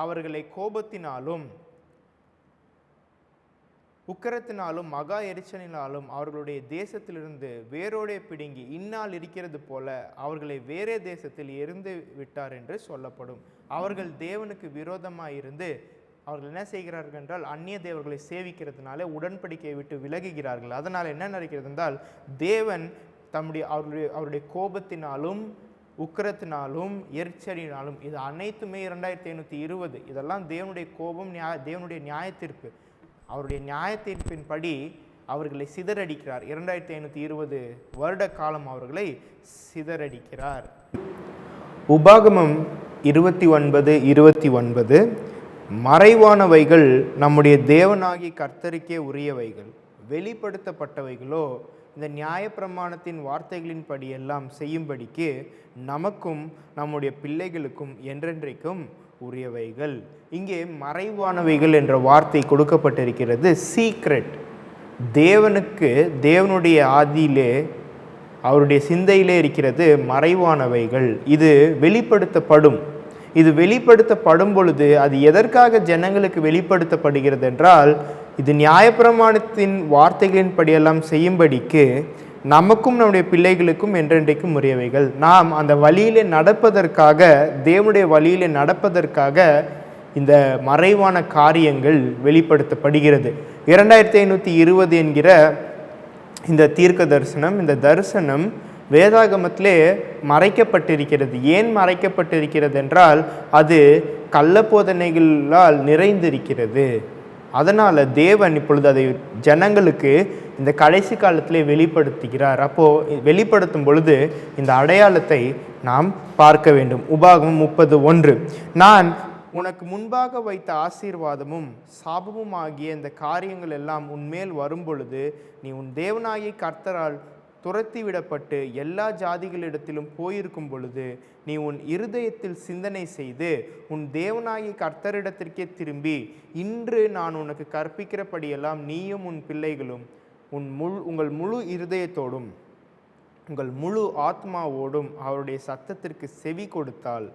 அவர்களை கோபத்தினாலும் உக்கிரத்தினாலும் மகா எரிச்சலினாலும் அவர்களுடைய தேசத்திலிருந்து வேரோடே பிடுங்கி இந்நாள் இருக்கிறது போல அவர்களை வேறே தேசத்தில் எரிந்து விட்டார் என்று சொல்லப்படும். அவர்கள் தேவனுக்கு விரோதமாயிருந்து அவர்கள் என்ன செய்கிறார்கள் என்றால் அந்நிய தேவர்களை சேவிக்கிறதுனால உடன்படிக்கையை விட்டு விலகுகிறார்கள். அதனால் என்ன நடக்கிறது என்றால் தேவன் அவருடைய கோபத்தினாலும் உக்கிரத்தினாலும் எரிச்சலினாலும், இது அனைத்துமே 2520, இதெல்லாம் தேவனுடைய கோபம், தேவனுடைய நியாய தீர்ப்பு. அவருடைய நியாய தீர்ப்பின்படி அவர்களை சிதறடிக்கிறார். 2520 வருட காலம் அவர்களை சிதறடிக்கிறார். உபாகமம் 29:29 மறைவானவைகள் நம்முடைய தேவனாகிய கர்த்தருக்கே உரியவைகள், வெளிப்படுத்தப்பட்டவைகளோ இந்த நியாயப்பிரமாணத்தின் வார்த்தைகளின்படி எல்லாம் செய்யும்படிக்கு நமக்கும் நம்முடைய பிள்ளைகளுக்கும் என்றென்றைக்கும் உரியவைகள். இங்கே மறைவானவைகள் என்ற வார்த்தை கொடுக்கப்பட்டிருக்கிறது. சீக்ரெட். தேவனுக்கு தேவனுடைய ஆதியிலே அவருடைய சிந்தையிலே இருக்கிறது மறைவானவைகள். இது வெளிப்படுத்தப்படும். இது வெளிப்படுத்தப்படும் பொழுது அது எதற்காக ஜனங்களுக்கு வெளிப்படுத்தப்படுகிறது என்றால், இது நியாயப்பிரமாணத்தின் வார்த்தைகளின்படியெல்லாம் செய்யும்படிக்கு நமக்கும் நம்முடைய பிள்ளைகளுக்கும் என்றென்றைக்கும் உரியவைகள். நாம் அந்த வழியிலே நடப்பதற்காக, தேவனுடைய வழியிலே நடப்பதற்காக இந்த மறைவான காரியங்கள் வெளிப்படுத்தப்படுகிறது. 2520 என்கிற இந்த தீர்க்க தரிசனம், இந்த தரிசனம் வேதாகமத்திலே மறைக்கப்பட்டிருக்கிறது. ஏன் மறைக்கப்பட்டிருக்கிறது என்றால், அது கள்ளப்போதனைகளால் நிறைந்திருக்கிறது. அதனால் தேவன் இப்பொழுது அதை ஜனங்களுக்கு இந்த கடைசி காலத்திலே வெளிப்படுத்துகிறார். அப்போது வெளிப்படுத்தும் பொழுது இந்த அடையாளத்தை நாம் பார்க்க வேண்டும். உபாகமம் 30:1 நான் உனக்கு முன்பாக வைத்த ஆசீர்வாதமும் சாபமும் ஆகிய இந்த காரியங்கள் எல்லாம் உன்மேல் வரும் பொழுது நீ உன் தேவனாகிய கர்த்தரால் துரத்தி விடப்பட்டு எல்லா ஜாதிகளிடத்திலும் போயிருக்கும் பொழுது நீ உன் இருதயத்தில் சிந்தனை செய்து உன் தேவனாகிய கர்த்தரிடத்திற்கே திரும்பி இன்று நான் உனக்கு கற்பிக்கிறபடியெல்லாம் நீயும் உன் பிள்ளைகளும் உங்கள் முழு இருதயத்தோடும் உங்கள் முழு ஆத்மாவோடும் அவருடைய சத்தத்திற்கு செவி கொடுத்தால்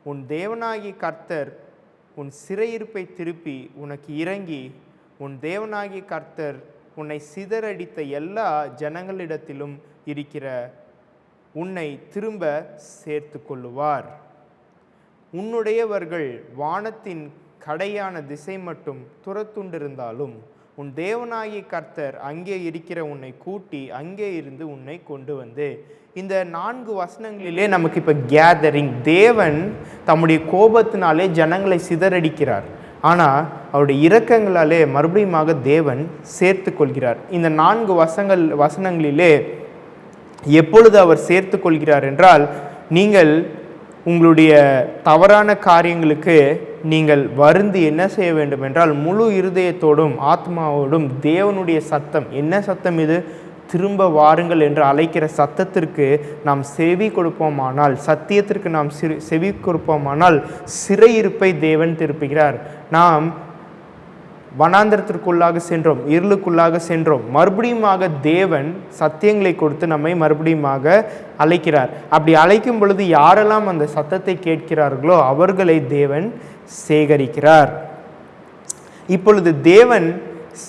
உன் தேவனாகிய கர்த்தர் உன் சிறையிருப்பை திருப்பி உனக்கு இறங்கி உன் தேவனாகிய கர்த்தர் உன்னை சிதறடித்த எல்லா ஜனங்களிடத்திலும் இருக்கிற உன்னை திரும்ப சேர்த்து கொள்ளுவார். உன்னுடையவர்கள் வானத்தின் கடையான திசை மட்டும் துரத்துண்டிருந்தாலும் உன் தேவனாகிய கர்த்தர் அங்கே இருக்கிற உன்னை கூட்டி அங்கே இருந்து உன்னை கொண்டு வந்து. இந்த 4 வசனங்களிலே நமக்கு இப்போ கேதரிங். தேவன் தம்முடைய கோபத்தினாலே ஜனங்களை சிதறடிக்கிறார். ஆனால் அவருடைய இரக்கங்களாலே மறுபடியுமாக தேவன் சேர்த்து கொள்கிறார். இந்த 4 வசனங்களிலே எப்பொழுது அவர் சேர்த்து கொள்கிறார் என்றால், நீங்கள் உங்களுடைய தவறான காரியங்களுக்கு நீங்கள் வருந்தி என்ன செய்ய வேண்டும் என்றால், முழு இருதயத்தோடும் ஆத்மாவோடும் தேவனுடைய சத்தம், என்ன சத்தம் இது? திரும்ப வாருங்கள் என்று அழைக்கிற சத்தத்திற்கு நாம் செவி கொடுப்போமானால், சத்தியத்திற்கு நாம் செவி கொடுப்போமானால் சிறையிருப்பை தேவன் திருப்புகிறார். நாம் வனாந்திரத்திற்குள்ளாக சென்றோம், இருளுக்குள்ளாக சென்றோம். மறுபடியுமாக தேவன் சத்தியங்களை கொடுத்து நம்மை மறுபடியுமாக அழைக்கிறார். அப்படி அழைக்கும் பொழுது யாரெல்லாம் அந்த சத்தத்தை கேட்கிறார்களோ அவர்களை தேவன் சேகரிக்கிறார். இப்பொழுது தேவன்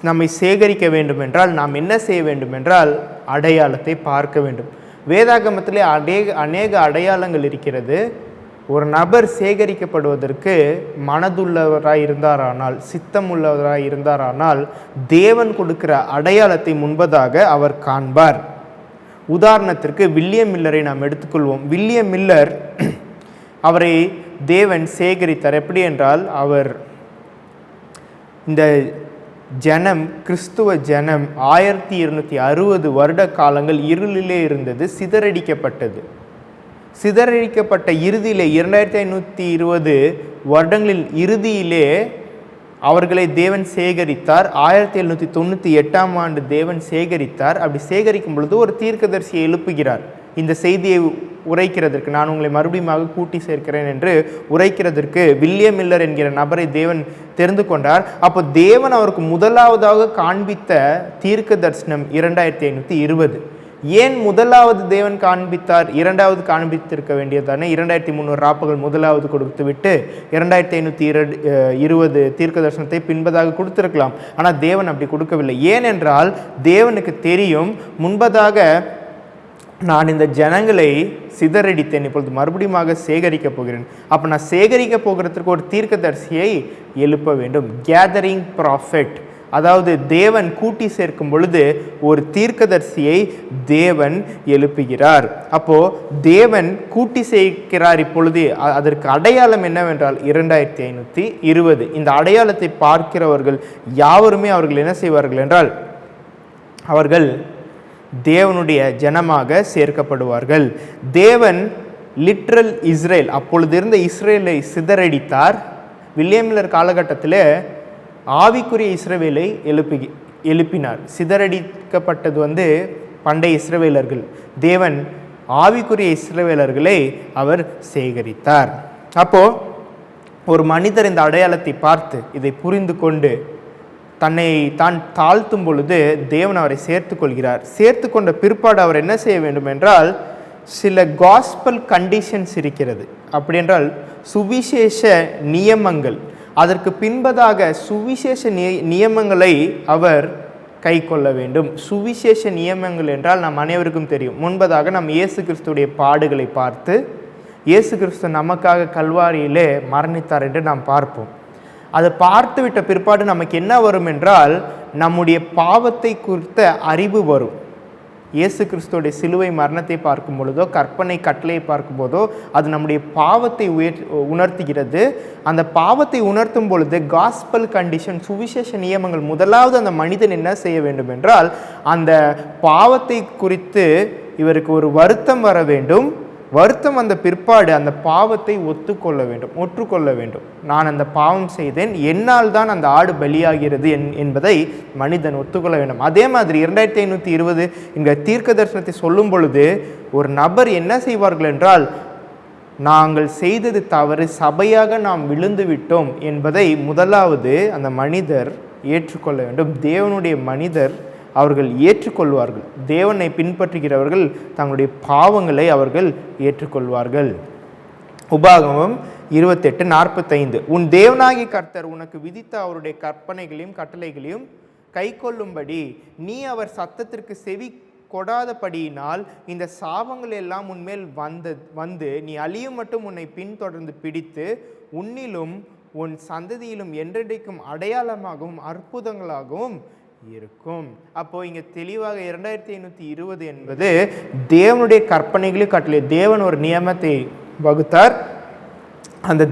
நம்மை சேகரிக்க வேண்டும் என்றால் நாம் என்ன செய்ய வேண்டும் என்றால் அடையாளத்தை பார்க்க வேண்டும். வேதாகமத்திலே அநேக அடையாளங்கள் இருக்கிறது. ஒரு நபர் சேகரிக்கப்படுவதற்கு மனதுள்ளவராய் இருந்தாரானால், சித்தம் உள்ளவராய் இருந்தாரானால் தேவன் கொடுக்கிற அடையாளத்தை முன்பதாக அவர் காண்பார். உதாரணத்திற்கு வில்லியம் மில்லரை நாம் எடுத்துக்கொள்வோம். வில்லியம் மில்லர் அவரை தேவன் சேகரித்தார். எப்படி என்றால், அவர் இந்த ஜனம், கிறிஸ்துவ ஜனம் 1260 வருட காலங்கள் இருளிலே இருந்தது, சிதறடிக்கப்பட்டது. சிதறடிக்கப்பட்ட இறுதியிலே 2520 வருடங்களில் இறுதியிலே அவர்களை தேவன் சேகரித்தார். 1798ஆம் ஆண்டு தேவன் சேகரித்தார். அப்படி சேகரிக்கும் பொழுது ஒரு தீர்க்கதரிசியை எழுப்புகிறார். இந்த செய்தியை உரைக்கிறதற்கு, நான் உங்களை மறுபடியும் கூட்டி சேர்க்கிறேன் என்று உரைக்கிறதற்கு வில்லியம் மில்லர் என்கிற நபரை தேவன் தெரிந்து கொண்டார். அப்போ தேவன் அவருக்கு முதலாவதாக காண்பித்த தீர்க்க தரிசனம் 2520. ஏன் முதலாவது தேவன் காண்பித்தார், இரண்டாவது காண்பித்திருக்க வேண்டியதானே? 2300 ராப்பகல் முதலாவது கொடுத்து விட்டு 2520 தீர்க்க தரிசனத்தை பின்பதாக கொடுத்திருக்கலாம். ஆனால் தேவன் அப்படி கொடுக்கவில்லை. ஏனென்றால் தேவனுக்கு தெரியும், முன்பதாக நான் இந்த ஜனங்களை சிதறடித்தேன், இப்பொழுது மறுபடியும் சேகரிக்க போகிறேன். அப்போ நான் சேகரிக்க போகிறதுக்கு ஒரு தீர்க்கதரிசியை எழுப்ப வேண்டும். கேதரிங் ப்ராஃபெட், அதாவது தேவன் கூட்டி சேர்க்கும் பொழுது ஒரு தீர்க்கதரிசியை தேவன் எழுப்புகிறார். அப்போ தேவன் கூட்டி சேர்க்கிறார். இப்பொழுது அதற்கு அடையாளம் என்னவென்றால் 2520. இந்த அடையாளத்தை பார்க்கிறவர்கள் யாவருமே அவர்கள் என்ன செய்வார்கள் என்றால், அவர்கள் தேவனுடைய ஜனமாக சேர்க்கப்படுவார்கள். தேவன் லிட்ரல் இஸ்ரேல், அப்பொழுது இருந்த இஸ்ரேலை சிதறடித்தார். வில்லியம் மில்லர் காலகட்டத்தில் ஆவிக்குரிய இஸ்ரவேலை எழுப்பினார். சிதறடிக்கப்பட்டது பண்டைய இஸ்ரவேலர்கள். தேவன் ஆவிக்குரிய இஸ்ரவேலர்களை அவர் சேகரித்தார். அப்போ ஒரு மனிதர் இந்த அடையாளத்தை பார்த்து இதை புரிந்து கொண்டு தன்னை தான் தாழ்த்தும் பொழுது தேவன் அவரை சேர்த்து கொள்கிறார். சேர்த்து கொண்ட பிற்பாடு அவர் என்ன செய்ய வேண்டும் என்றால், சில காஸ்பல் கண்டிஷன்ஸ் இருக்கிறது. அப்படி என்றால் சுவிசேஷ நியமங்கள், அதற்கு பின்பதாக சுவிசேஷ நியமங்களை அவர் கை கொள்ள வேண்டும். சுவிசேஷ நியமங்கள் என்றால் நம் அனைவருக்கும் தெரியும். முன்பதாக நாம் இயேசு கிறிஸ்துடைய பாடுகளை பார்த்து, இயேசு கிறிஸ்து நமக்காக கல்வாரியிலே மரணித்தார் என்று நாம் பார்ப்போம். அதை பார்த்து விட்ட பிற்பாடு நமக்கு என்ன வரும் என்றால், நம்முடைய பாவத்தை குறித்த அறிவு வரும். இயேசு கிறிஸ்துவோடைய சிலுவை மரணத்தை பார்க்கும் பொழுதோ, கற்பனை கட்டளையை பார்க்கும் போதோ, அது நம்முடைய பாவத்தை உணர்த்துகிறது. அந்த பாவத்தை உணர்த்தும் பொழுது காஸ்பல் கண்டிஷன், சுவிசேஷ நியமங்கள், முதலாவது அந்த மனிதன் என்ன செய்ய வேண்டும் என்றால், அந்த பாவத்தை குறித்து இவருக்கு ஒரு வருத்தம் வர வேண்டும். வருத்தம் வந்த பிற்பாடு அந்த பாவத்தை ஒற்றுக்கொள்ள வேண்டும். நான் அந்த பாவம் செய்தேன், என்னால் தான் அந்த ஆடு பலியாகிறது என்பதை மனிதன் ஒத்துக்கொள்ள வேண்டும். அதே மாதிரி 2520 என்கிற தீர்க்க தரிசனத்தை சொல்லும் பொழுது ஒரு நபர் என்ன செய்வார்கள் என்றால், நாங்கள் செய்தது தவறு, சபையாக நாம் விழுந்து விட்டோம் என்பதை முதலாவது அந்த மனிதர் ஏற்றுக்கொள்ள வேண்டும். தேவனுடைய மனிதர் அவர்கள் ஏற்றுக்கொள்வார்கள். தேவனை பின்பற்றுகிறவர்கள் தங்களுடைய பாவங்களை அவர்கள் ஏற்றுக்கொள்வார்கள். உபாகமம் 28:45, உன் தேவனாகிய கர்த்தர் உனக்கு விதித்த அவருடைய கற்பனைகளையும் கட்டளைகளையும் கை கொள்ளும்படி நீ அவர் சத்தத்திற்கு செவி கொடாதபடியினால் இந்த சாபங்கள் எல்லாம் உன்மேல் வந்து நீ அழியும் மட்டும் உன்னை பின்தொடர்ந்து பிடித்து உன்னிலும் உன் சந்ததியிலும் என்றென்றைக்கும் அடையாளமாகவும் அற்புதங்களாகவும் இருக்கும். அப்போ இங்க தெளிவாக 2520 என்பது தேவனுடைய கற்பனைகளையும் கட்டளை. தேவன் ஒரு நியமத்தை வகுத்தார், அந்த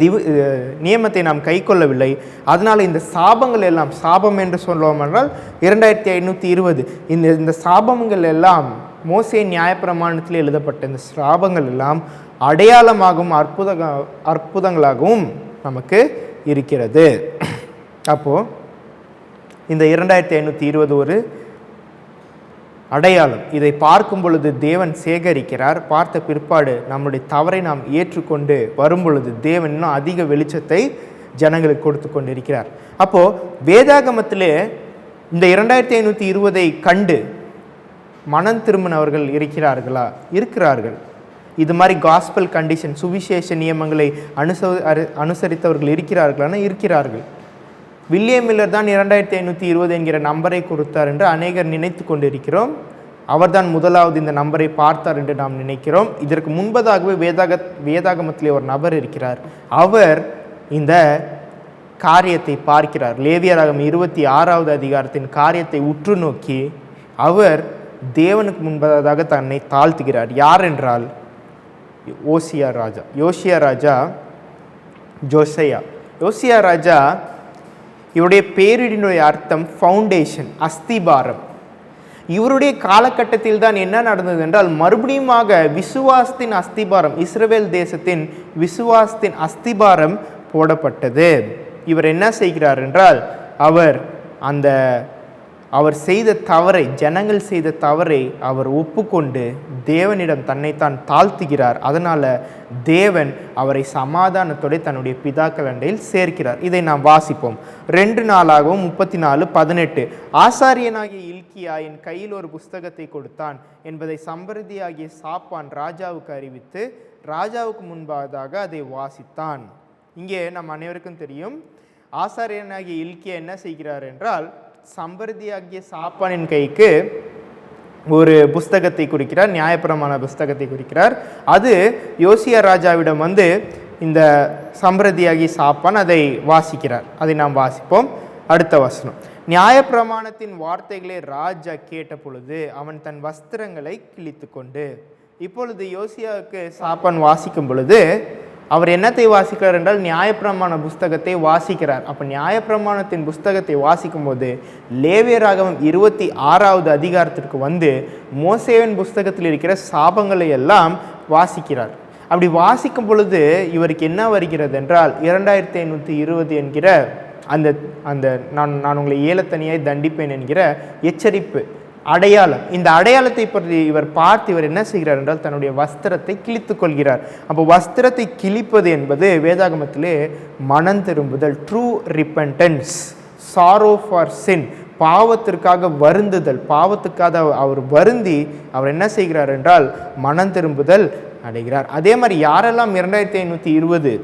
நியமத்தை நாம் கை கொள்ளவில்லை. அதனால இந்த சாபங்கள் எல்லாம், சாபம் என்று சொல்லுவோம் என்றால் 2520, இந்த சாபங்கள் எல்லாம் மோசே நியாயப்பிரமாணத்தில் எழுதப்பட்ட இந்த சாபங்கள் எல்லாம் அடையாளமாகவும் அற்புதங்களாகவும் நமக்கு இருக்கிறது. அப்போ இந்த 2520 ஒரு அடையாளம். இதை பார்க்கும் பொழுது தேவன் சேகரிக்கிறார். பார்த்த பிற்பாடு நம்முடைய தவறை நாம் ஏற்றுக்கொண்டு வரும் பொழுது தேவன் இன்னும் அதிக வெளிச்சத்தை ஜனங்களுக்கு கொடுத்து கொண்டு இருக்கிறார். அப்போது வேதாகமத்திலே இந்த 2520 கண்டு மனம் திரும்பினவர்கள் இருக்கிறார்கள். இது மாதிரி காஸ்பல் கண்டிஷன், சுவிசேஷ நியமங்களை அனுசரித்தவர்கள் இருக்கிறார்கள். வில்லியம் மில்லர் தான் 2520 என்கிற நம்பரை கொடுத்தார் என்று அநேகர் நினைத்து கொண்டிருக்கிறோம். அவர்தான் முதலாவது இந்த நம்பரை பார்த்தார் என்று நாம் நினைக்கிறோம். இதற்கு முன்பதாகவே வேதாகமத்திலே ஒரு நபர் இருக்கிறார். அவர் இந்த காரியத்தை பார்க்கிறார். லேவியராகமம் 26வது அதிகாரத்தின் காரியத்தை உற்று நோக்கி அவர் தேவனுக்கு முன்பதாக தன்னை தாழ்த்துகிறார். யார் என்றால் யோசியா ராஜா. இவருடைய பேரினுடைய அர்த்தம் ஃபவுண்டேஷன், அஸ்திபாரம். இவருடைய காலகட்டத்தில் தான் என்ன நடந்தது என்றால், மறுபடியுமாக விசுவாசத்தின் அஸ்திபாரம், இஸ்ரவேல் தேசத்தின் விசுவாசத்தின் அஸ்திபாரம் போடப்பட்டது. இவர் என்ன செய்கிறார் என்றால், அவர் அந்த அவர் செய்த தவறை, ஜனங்கள் செய்த தவறை அவர் ஒப்புக்கொண்டு தேவனிடம் தன்னைத்தான் தாழ்த்துகிறார். அதனால் தேவன் அவரை சமாதானத்தோடு தன்னுடைய பிதாக்கள் அண்டையில் சேர்க்கிறார். இதை நாம் வாசிப்போம். 2 நாளாகவும் 34:18. ஆசாரியனாகிய இல்க்கியா என் கையில் ஒரு புஸ்தகத்தை கொடுத்தான் என்பதை சம்பிரதியாகிய சாப்பான் ராஜாவுக்கு அறிவித்து ராஜாவுக்கு முன்பாக அதை வாசித்தான். இங்கே நம் அனைவருக்கும் தெரியும், ஆசாரியனாகிய இல்க்கியா என்ன செய்கிறார் என்றால், சம்பிரதியாகிய சாப்பானின் கைக்கு ஒரு புஸ்தகத்தை குறிக்கிறார், நியாயப்பிரமாண புஸ்தகத்தை குறிக்கிறார். அது யோசியா ராஜாவிடம் வந்து இந்த சம்பிரதியாகிய சாப்பான் அதை வாசிக்கிறார். அதை நாம் வாசிப்போம். அடுத்த வசனம். நியாயப்பிரமாணத்தின் வார்த்தைகளை ராஜா கேட்ட பொழுது அவன் தன் வஸ்திரங்களை கிழித்து கொண்டு. இப்பொழுது யோசியாவுக்கு சாப்பான் வாசிக்கும் பொழுது அவர் என்னத்தை வாசிக்கிறார் என்றால் நியாயப்பிரமாண புஸ்தகத்தை வாசிக்கிறார். அப்போ நியாயப்பிரமாணத்தின் புஸ்தகத்தை வாசிக்கும் போது லேவியராகமம் 26வது அதிகாரத்திற்கு வந்து மோசேவின் புஸ்தகத்தில் இருக்கிற சாபங்களை எல்லாம் வாசிக்கிறார். அப்படி வாசிக்கும் பொழுது இவருக்கு என்ன வருகிறது என்றால் 2520 என்கிற அந்த அந்த நான் உங்களை ஏலத்தனியாய் தண்டிப்பேன் என்கிற எச்சரிப்பு, அடையாளம். இந்த அடையாளத்தை பற்றி இவர் பார்த்து இவர் என்ன செய்கிறார் என்றால் தன்னுடைய வஸ்திரத்தை கிழித்து கொள்கிறார். அப்போ வஸ்திரத்தை கிழிப்பது என்பது வேதாகமத்திலே மனம் திரும்புதல், true repentance, sorrow for sin, பாவத்திற்காக வருந்துதல். பாவத்துக்காக அவர் வருந்தி அவர் என்ன செய்கிறார் என்றால் மனம் திரும்புதல் அடைகிறார். அதே மாதிரி யாரெல்லாம் 2520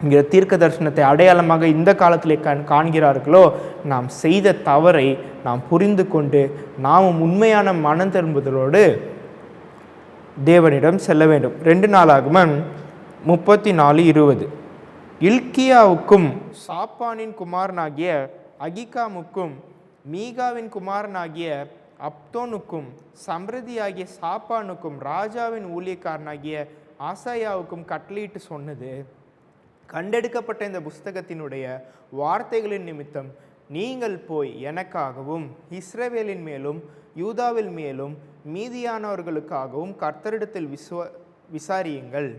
இங்கிற தீர்க்க தரிசனத்தை அடையாளமாக இந்த காலத்திலே காண்கிறார்களோ, நாம் செய்த தவறை நாம் புரிந்து கொண்டு நாம் உண்மையான மனம் திரும்புதலோடு தேவனிடம் செல்ல வேண்டும். 2 நாளாகமம் 34:20. இல்க்கியாவுக்கும் சாப்பானின் குமாரனாகிய அகிகாமுக்கும் மீகாவின் குமாரனாகிய அப்தோனுக்கும் சம்பிரதியாகிய சாப்பானுக்கும் ராஜாவின் ஊழியக்காரனாகிய ஆசாயாவுக்கும் கட்டளையிட்டு சொன்னது, கண்டெடுக்கப்பட்ட இந்த புஸ்தகத்தினுடைய வார்த்தைகளின் நிமித்தம் நீங்கள் போய் எனக்காகவும் இஸ்ரவேலின் மேலும் யூதாவில் மேலும் மீதியானவர்களுக்காகவும் கர்த்தரிடத்தில் விசாரியுங்கள்.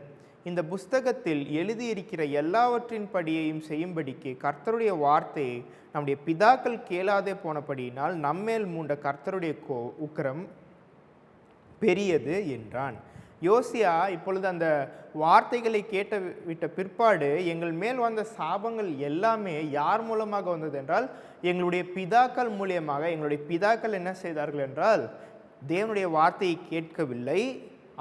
இந்த புஸ்தகத்தில் எழுதியிருக்கிற எல்லாவற்றின் படியையும் செய்யும்படிக்கு கர்த்தருடைய வார்த்தையை நம்முடைய பிதாக்கள் கேளாதே போனபடியினால் நம்மேல் மூண்ட கர்த்தருடைய உக்கிரம் பெரியது என்றான். யோசியா இப்பொழுது அந்த வார்த்தைகளை விட்ட பிற்பாடு எங்கள் மேல் வந்த சாபங்கள் எல்லாமே யார் மூலமாக வந்தது என்றால் எங்களுடைய பிதாக்கள் மூலியமாக. எங்களுடைய பிதாக்கள் என்ன செய்தார்கள் என்றால் தேவனுடைய வார்த்தையை கேட்கவில்லை.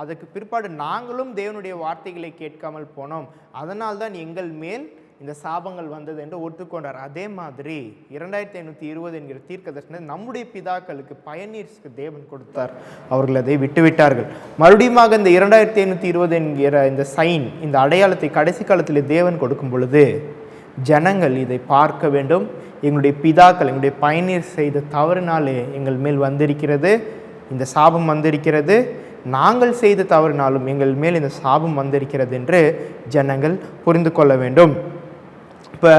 அதற்கு பிற்பாடு நாங்களும் தேவனுடைய வார்த்தைகளை கேட்காமல் போனோம். அதனால்தான் எங்கள் மேல் இந்த சாபங்கள் வந்தது என்று ஒத்துக்கொண்டார். அதே மாதிரி 2520 என்கிற தீர்க்க தரிசனம் நம்முடைய பிதாக்களுக்கு பயனீர்ஸ்க்கு தேவன் கொடுத்தார். அவர்கள் அதை விட்டுவிட்டார்கள். மறுபடியும் இந்த 2520 என்கிற இந்த சைன், இந்த அடையாளத்தை கடைசி காலத்தில் தேவன் கொடுக்கும் பொழுது ஜனங்கள் இதை பார்க்க வேண்டும். எங்களுடைய பிதாக்கள், எங்களுடைய பயனீர் செய்த தவறினாலே எங்கள் மேல் வந்திருக்கிறது இந்த சாபம் வந்திருக்கிறது, நாங்கள் செய்த தவறினாலும் எங்கள் மேல் இந்த சாபம் வந்திருக்கிறது என்று ஜனங்கள் புரிந்து கொள்ள வேண்டும். இப்போ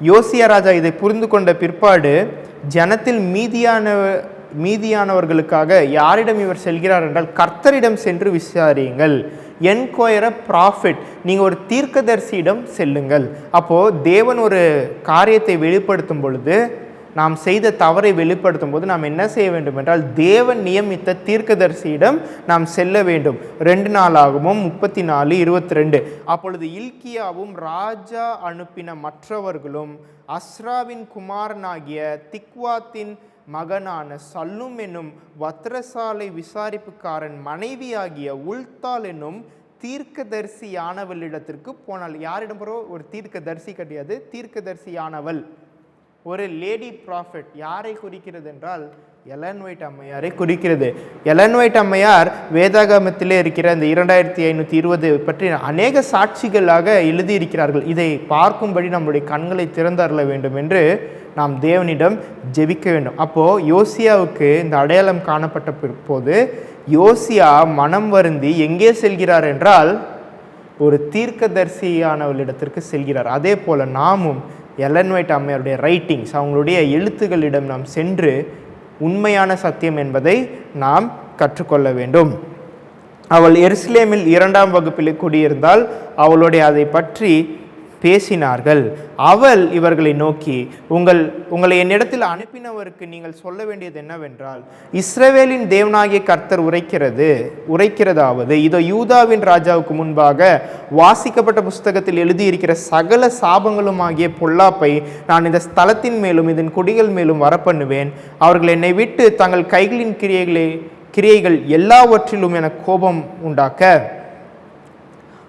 யோசியா ராஜா இதை புரிந்து கொண்ட பிற்பாடு ஜனத்தில் மீதியானவர்களுக்காக யாரிடம் இவர் செல்கிறார் என்றால் கர்த்தரிடம் சென்று விசாரியுங்கள். என்கொயர் அ ப்ராஃபிட், நீங்கள் ஒரு தீர்க்கதரிசியிடம் செல்லுங்கள். அப்போது தேவன் ஒரு காரியத்தை வெளிப்படுத்தும் பொழுது, நாம் செய்த தவறை வெளிப்படுத்தும் போது நாம் என்ன செய்ய வேண்டும் என்றால் தேவன் நியமித்த தீர்க்கதரிசியிடம் நாம் செல்ல வேண்டும். 2 நாளாகமம் 34:22. அப்பொழுது இல்க்கியாவும் ராஜா அனுப்பின மற்றவர்களும் அஸ்ராவின் குமாரனாகிய திக்வாத்தின் மகனான சல்லும் என்னும் வத்திரசாலை விசாரிப்புக்காரன் மனைவியாகிய உல்தால் என்னும் தீர்க்கதரிசியானவளிடத்திற்கு போனாள். யாரிடம் போகிறோம்? ஒரு தீர்க்கதரிசி கிடையாது, தீர்க்கதரிசியானவள், ஒரு லேடி ப்ராஃபிட். யாரை குறிக்கிறது என்றால் எலன் ஒயிட் அம்மையாரை குறிக்கிறது. எலன் ஒயிட் அம்மையார் வேதாகமத்திலே இருக்கிற இந்த 2520 பற்றி அநேக சாட்சிகளாக எழுதியிருக்கிறார்கள். இதை பார்க்கும்படி நம்முடைய கண்களை திறந்தருள வேண்டும் என்று நாம் தேவனிடம் ஜெபிக்க வேண்டும். அப்போது யோசியாவுக்கு இந்த அடையாளம் காணப்பட்ட போது யோசியா மனம் வருந்தி எங்கே செல்கிறார் என்றால் ஒரு தீர்க்கதரிசியானவளிடத்திற்கு செல்கிறார். அதே போல் நாமும் எலன் ஒயிட் அம்மையாருடைய ரைட்டிங்ஸ், அவங்களுடைய எழுத்துக்களிடம் நாம் சென்று உண்மையான சத்தியம் என்பதை நாம் கற்றுக்கொள்ள வேண்டும். அவள் எருசலேமில் 2ஆம் வகுப்பில் குடியிருந்தால் அவளுடைய அதை பற்றி பேசினார்கள். அவள் இவர்களை நோக்கி, உங்களை என்னிடத்தில் அனுப்பினவருக்கு நீங்கள் சொல்ல வேண்டியது என்னவென்றால், இஸ்ரவேலின் தேவனாகிய கர்த்தர் உரைக்கிறதாவது, இதோ யூதாவின் ராஜாவுக்கு முன்பாக வாசிக்கப்பட்ட புஸ்தகத்தில் எழுதியிருக்கிற சகல சாபங்களும் ஆகிய பொல்லாப்பை நான் இந்த ஸ்தலத்தின் மேலும் இதன் குடிகள் மேலும் வரப்பண்ணுவேன். அவர்கள் என்னை விட்டு தங்கள் கைகளின் கிரியைகள் எல்லாவற்றிலும் என கோபம் உண்டாக்க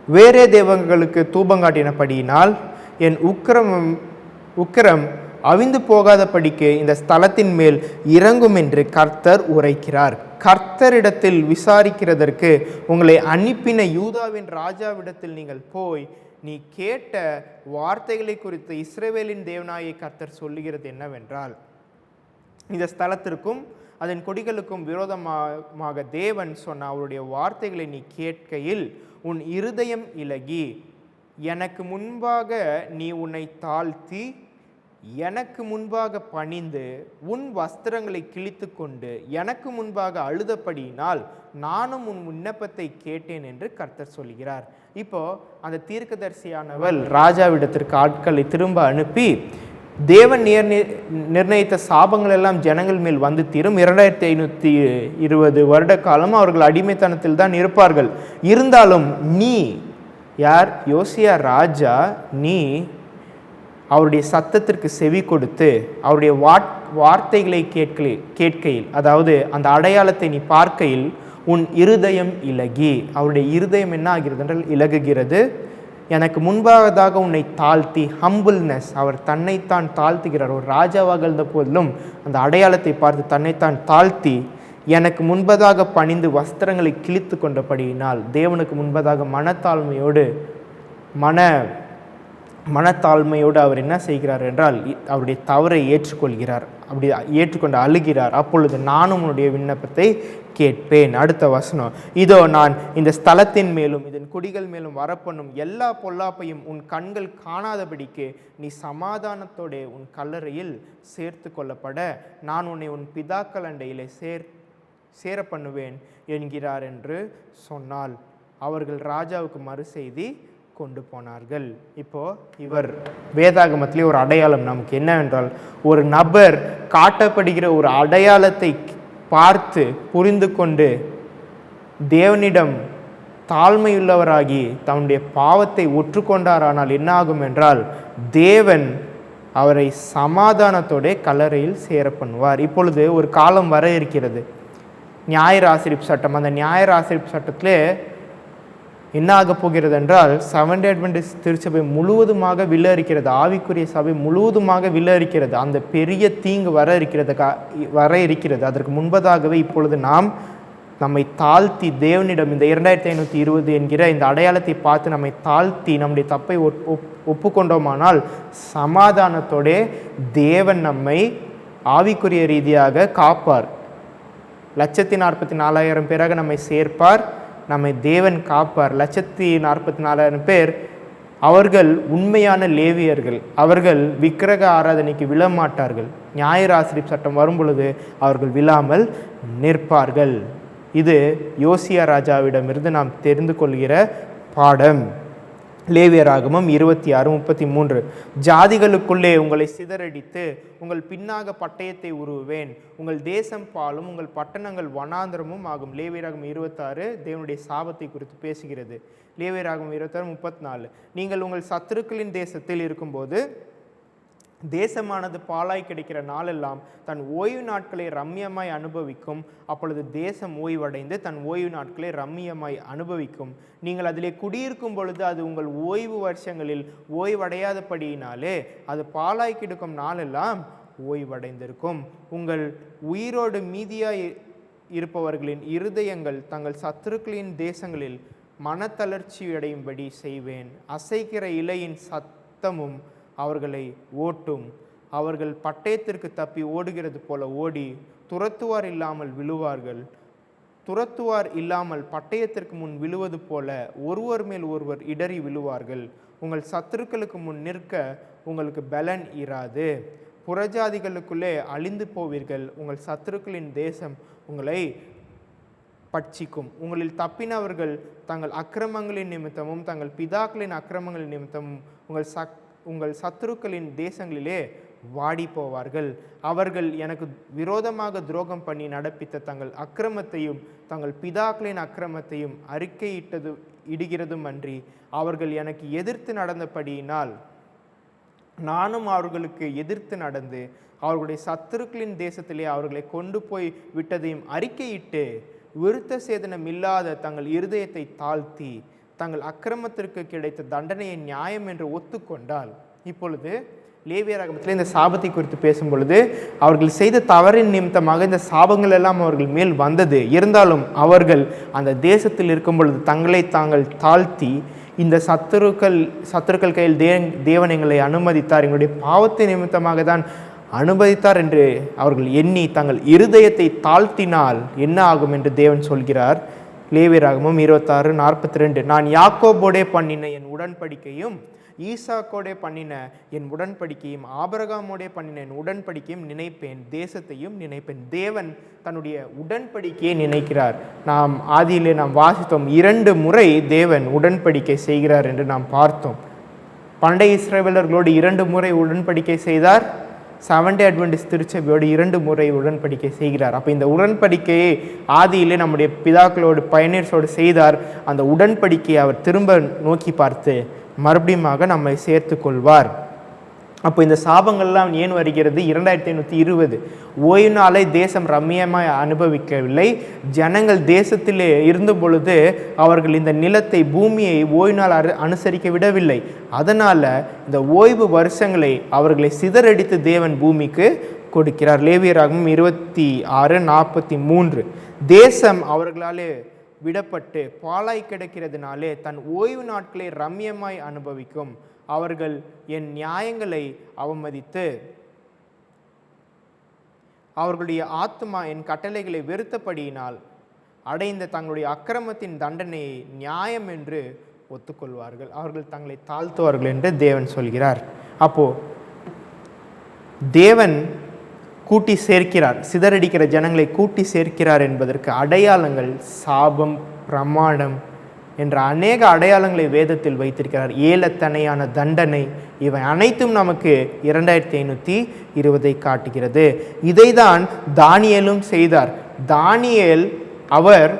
வேறே தேவங்களுக்கு தூபங்காட்டினபடியினால் என் உக்கிரம் அவிந்து போகாதபடிக்கு இந்த ஸ்தலத்தின் மேல் இறங்கும் என்று கர்த்தர் உரைக்கிறார். கர்த்தரிடத்தில் விசாரிக்கிறதற்கு உங்களை அனுப்பின யூதாவின் ராஜாவிடத்தில் நீங்கள் போய், நீ கேட்ட வார்த்தைகளை குறித்து இஸ்ரவேலின் தேவனாகிய கர்த்தர் சொல்லுகிறது என்னவென்றால், இந்த ஸ்தலத்திற்கும் அதன் கொடிகளுக்கும் விரோதமாக தேவன் சொன்ன அவருடைய வார்த்தைகளை நீ கேட்கையில் உன் இருதயம் இலகி, எனக்கு முன்பாக நீ உன்னை தாழ்த்தி எனக்கு முன்பாக பணிந்து உன் வஸ்திரங்களை கிழித்து கொண்டு எனக்கு முன்பாக அழுதபடியினால் நானும் உன் விண்ணப்பத்தை கேட்டேன் என்று கர்த்தர் சொல்கிறார். இப்போ அந்த தீர்க்கதரிசியானவள் ராஜாவிடத்திற்கு ஆட்களை திரும்ப அனுப்பி, தேவன் நிர்ணயித்த சாபங்கள் எல்லாம் ஜனங்கள் மேல் வந்து தீரும். 2520 வருட காலம் அவர்கள் அடிமைத்தனத்தில் தான் இருப்பார்கள். இருந்தாலும் நீ யார்? யோசியா ராஜா, நீ அவருடைய சத்தத்திற்கு செவி கொடுத்து அவருடைய வார்த்தைகளை கேட்கையில், அதாவது அந்த அடையாளத்தை நீ பார்க்கையில் உன் இருதயம் இலகி. அவருடைய இருதயம் என்ன ஆகிறது என்றால் இலகுகிறது. எனக்கு முன்பாகதாக உன்னை தாழ்த்தி, ஹம்பிள்னஸ், அவர் தன்னைத்தான் தாழ்த்துகிறார். ஒரு ராஜாவாக இருந்த போதிலும் அந்த அடையாளத்தை பார்த்து தன்னைத்தான் தாழ்த்தி எனக்கு முன்பதாக பணிந்து வஸ்திரங்களை கிழித்து கொண்டபடியினால் தேவனுக்கு முன்பதாக மனத்தாழ்மையோடு அவர் என்ன செய்கிறார் என்றால் அவருடைய தவறை ஏற்றுக்கொள்கிறார். அப்படி ஏற்றுக்கொண்டு அழுகிறார். அப்பொழுது நானும் உன்னுடைய விண்ணப்பத்தை கேட்பேன். அடுத்த வசனம், இதோ நான் இந்த ஸ்தலத்தின் மேலும் இதன் குடிகள் மேலும் வரப்பண்ணும் எல்லா பொல்லாப்பையும் உன் கண்கள் காணாதபடிக்கு நீ சமாதானத்தோட உன் கல்லறையில் சேர்த்து கொள்ளப்பட நான் உன்னை உன் பிதாக்கள் அண்டையிலே சேர பண்ணுவேன் என்கிறார் என்று சொன்னால் அவர்கள் ராஜாவுக்கு மறு செய்தி கொண்டு போனார்கள். இப்போ இவர் வேதாகமத்திலே ஒரு அடையாளம் நமக்கு என்னவென்றால், ஒரு நபர் காட்டப்படுகிற ஒரு அடையாளத்தை பார்த்து புரிந்து கொண்டு தேவனிடம் தாழ்மையுள்ளவராகி தன்னுடைய பாவத்தை ஒற்றுக்கொண்டாரானால் என்ன ஆகும் என்றால், தேவன் அவரை சமாதானத்தோட கல்லறையில் சேர பண்ணுவார். இப்பொழுது ஒரு காலம் வர இருக்கிறது, ஞாயிறு ஆசிரிப்பு சட்டம். அந்த ஞாயிறு ஆசிரிப்பு சட்டத்திலே என்ன ஆக போகிறது என்றால், செவன்த் டே அட்வென்டிஸ்ட் திருச்சபை முழுவதுமாக வில்லரிக்கிறது, ஆவிக்குரிய சபை முழுவதுமாக வில்லரிக்கிறது. அந்த பெரிய தீங்கு வர இருக்கிறது. அதற்கு முன்பதாகவே இப்பொழுது நம்மை தாழ்த்தி தேவனிடம் இந்த 2520 என்கிற இந்த அடையாளத்தை பார்த்து நம்மை தாழ்த்தி நம்முடைய தப்பை ஒப்புக்கொண்டோமானால் சமாதானத்தோட தேவன் நம்மை ஆவிக்குரிய ரீதியாக காப்பார். 144,000 பேராக நம்மை சேர்ப்பார். நம்மை தேவன் காப்பார். 144,000 பேர் அவர்கள் உண்மையான லேவியர்கள். அவர்கள் விக்கிரக ஆராதனைக்கு விழமாட்டார்கள். ஞாயிறு ஆசிரிப்பு சட்டம் வரும் பொழுது அவர்கள் விழாமல் நிற்பார்கள். இது யோசியா ராஜாவிடமிருந்து நாம் தெரிந்து கொள்கிற பாடம். லேவியராகமம் 26:33, ஜாதிகளுக்குள்ளே உங்களை சிதறடித்து உங்கள் பின்னாக பட்டயத்தை உருவேன், உங்கள் தேசம் பாலும் உங்கள் பட்டணங்கள் வனாந்திரமும் ஆகும். லேவியராகமம் 26 தேவனுடைய சாபத்தை குறித்து பேசுகிறது. லேவியராகமம் 26:34, நீங்கள் உங்கள் சத்துருக்களின் தேசத்தில் இருக்கும்போது தேசமானது பாலாய் கிடைக்கிற நாளெல்லாம் தன் ஓய்வு நாட்களை ரம்மியமாய் அனுபவிக்கும். அப்பொழுது தேசம் ஓய்வடைந்து தன் ஓய்வு நாட்களை ரம்மியமாய் அனுபவிக்கும். நீங்கள் அதிலே குடியிருக்கும் பொழுது அது உங்கள் ஓய்வு வருஷங்களில் ஓய்வடையாதபடியினாலே அது பாலாய் கிடைக்கும் நாளெல்லாம் ஓய்வடைந்திருக்கும். உங்கள் உயிரோடு மீதியாய் இருப்பவர்களின் இருதயங்கள் தங்கள் சத்துருக்களின் தேசங்களில் மனத்தளர்ச்சியடையும்படி செய்வேன். அசைக்கிற இலையின் சத்தமும் அவர்களை ஓட்டும். அவர்கள் பட்டயத்திற்கு தப்பி ஓடுகிறது போல ஓடி துரத்துவார் இல்லாமல் விழுவார்கள். துரத்துவார் இல்லாமல் பட்டயத்திற்கு முன் விழுவது போல ஒருவர் மேல் ஒருவர் இடறி விழுவார்கள். உங்கள் சத்துருக்களுக்கு முன் நிற்க உங்களுக்கு பலன் இராது. புறஜாதிகளுக்குள்ளே அழிந்து போவீர்கள். உங்கள் சத்துருக்களின் தேசம் உங்களை பட்சிக்கும். உங்களில் தப்பினவர்கள் தங்கள் அக்கிரமங்களின் நிமித்தமும் தங்கள் பிதாக்களின் அக்கிரமங்களின் நிமித்தமும் உங்கள் சத்துருக்களின் தேசங்களிலே வாடி போவார்கள். அவர்கள் எனக்கு விரோதமாக துரோகம் பண்ணி நடப்பித்த தங்கள் அக்கிரமத்தையும் தங்கள் பிதாக்களின் அக்கிரமத்தையும் இடுகிறதும் அன்றி அவர்கள் எனக்கு எதிர்த்து நடந்தபடியினால் நானும் அவர்களுக்கு எதிர்த்து நடந்து அவர்களுடைய சத்துருக்களின் தேசத்திலே அவர்களை கொண்டு போய் விட்டதையும் அறிக்கையிட்டு விருத்த சேதனம் இல்லாத தங்கள் இருதயத்தை தாழ்த்தி தங்கள் அக்கிரமத்திற்கு கிடைத்த தண்டனையை நியாயம் என்று ஒத்துக்கொண்டால். இப்பொழுது லேவியராகமத்தில் இந்த சாபத்தை குறித்து பேசும் பொழுது அவர்கள் செய்த தவறின் நிமித்தமாக இந்த சாபங்கள் எல்லாம் அவர்கள் மேல் வந்தது. இருந்தாலும் அவர்கள் அந்த தேசத்தில் இருக்கும் பொழுது தங்களை தாங்கள் தாழ்த்தி இந்த சத்துருக்கள் கையில் தேவன் எங்களை அனுமதித்தார், எங்களுடைய பாவத்தின் நிமித்தமாக தான் அனுமதித்தார் என்று அவர்கள் எண்ணி தங்கள் இருதயத்தை தாழ்த்தினால் என்ன ஆகும் என்று தேவன் சொல்கிறார். லேவியராகமம் 26:42, நான் யாக்கோபோடே பண்ணின என் உடன்படிக்கையும் ஈசாக்கோடே பண்ணின என் உடன்படிக்கையும் ஆபிரகாமோடே பண்ணின என் உடன்படிக்கையும் நினைப்பேன், தேசத்தையும் நினைப்பேன். தேவன் தன்னுடைய உடன்படிக்கையை நினைக்கிறார். நாம் ஆதியிலே நாம் வாசித்தோம், 2 முறை தேவன் உடன்படிக்கை செய்கிறார் என்று நாம் பார்த்தோம். பண்டைய இஸ்ரவேலர்களோடு 2 முறை உடன்படிக்கை செய்தார். செவன்டே அட்வென்டிஸ்ட் திருச்சபையோடு 2 முறை உடன்படிக்கை செய்கிறார். அப்போ இந்த உடன்படிக்கையை ஆதியிலே நம்முடைய பிதாக்களோடு பயனர்ஸோடு செய்தார். அந்த உடன்படிக்கையை அவர் திரும்ப நோக்கி பார்த்து மறுபடியும் நம்மை சேர்த்து கொள்வார். அப்போ இந்த சாபங்கள்லாம் ஏன் வருகிறது? 2520 ஓய்வு நாளை தேசம் ரம்மியமாய் அனுபவிக்கவில்லை. ஜனங்கள் தேசத்திலே இருந்த பொழுது அவர்கள் இந்த நிலத்தை பூமியை ஓய்வு நாள் அனுசரிக்க விடவில்லை. அதனால் இந்த ஓய்வு வருஷங்களை அவர்களை சிதறடித்து தேவன் பூமிக்கு கொடுக்கிறார். லேவியராகமம் 26:43 தேசம் அவர்களாலே விடப்பட்டு பாழாய் கிடக்கிறதுனாலே தன் ஓய்வு நாட்களை ரம்மியமாய் அனுபவிக்கும். அவர்கள் என் நியாயங்களை அவமதித்து அவர்களுடைய ஆத்மா என் கட்டளைகளை வெறுத்தபடியினால் அடைந்த தங்களுடைய அக்கிரமத்தின் தண்டனையை நியாயம் என்று ஒத்துக்கொள்வார்கள். அவர்கள் தங்களை தாழ்த்துவார்கள் என்று தேவன் சொல்கிறார். அப்போ தேவன் கூட்டி சேர்க்கிறார், சிதறடிக்கிற ஜனங்களை கூட்டி சேர்க்கிறார் என்பதற்கு அடையாளங்கள் சாபம், பிரமாணம் என்ற அநேக அடையாளங்களை வேதத்தில் வைத்திருக்கிறார். ஏலத்தனையான தண்டனை, இவை அனைத்தும் நமக்கு 2520 காட்டுகிறது. இதைதான் தானியேலும் செய்தார். தானியேல் அவர்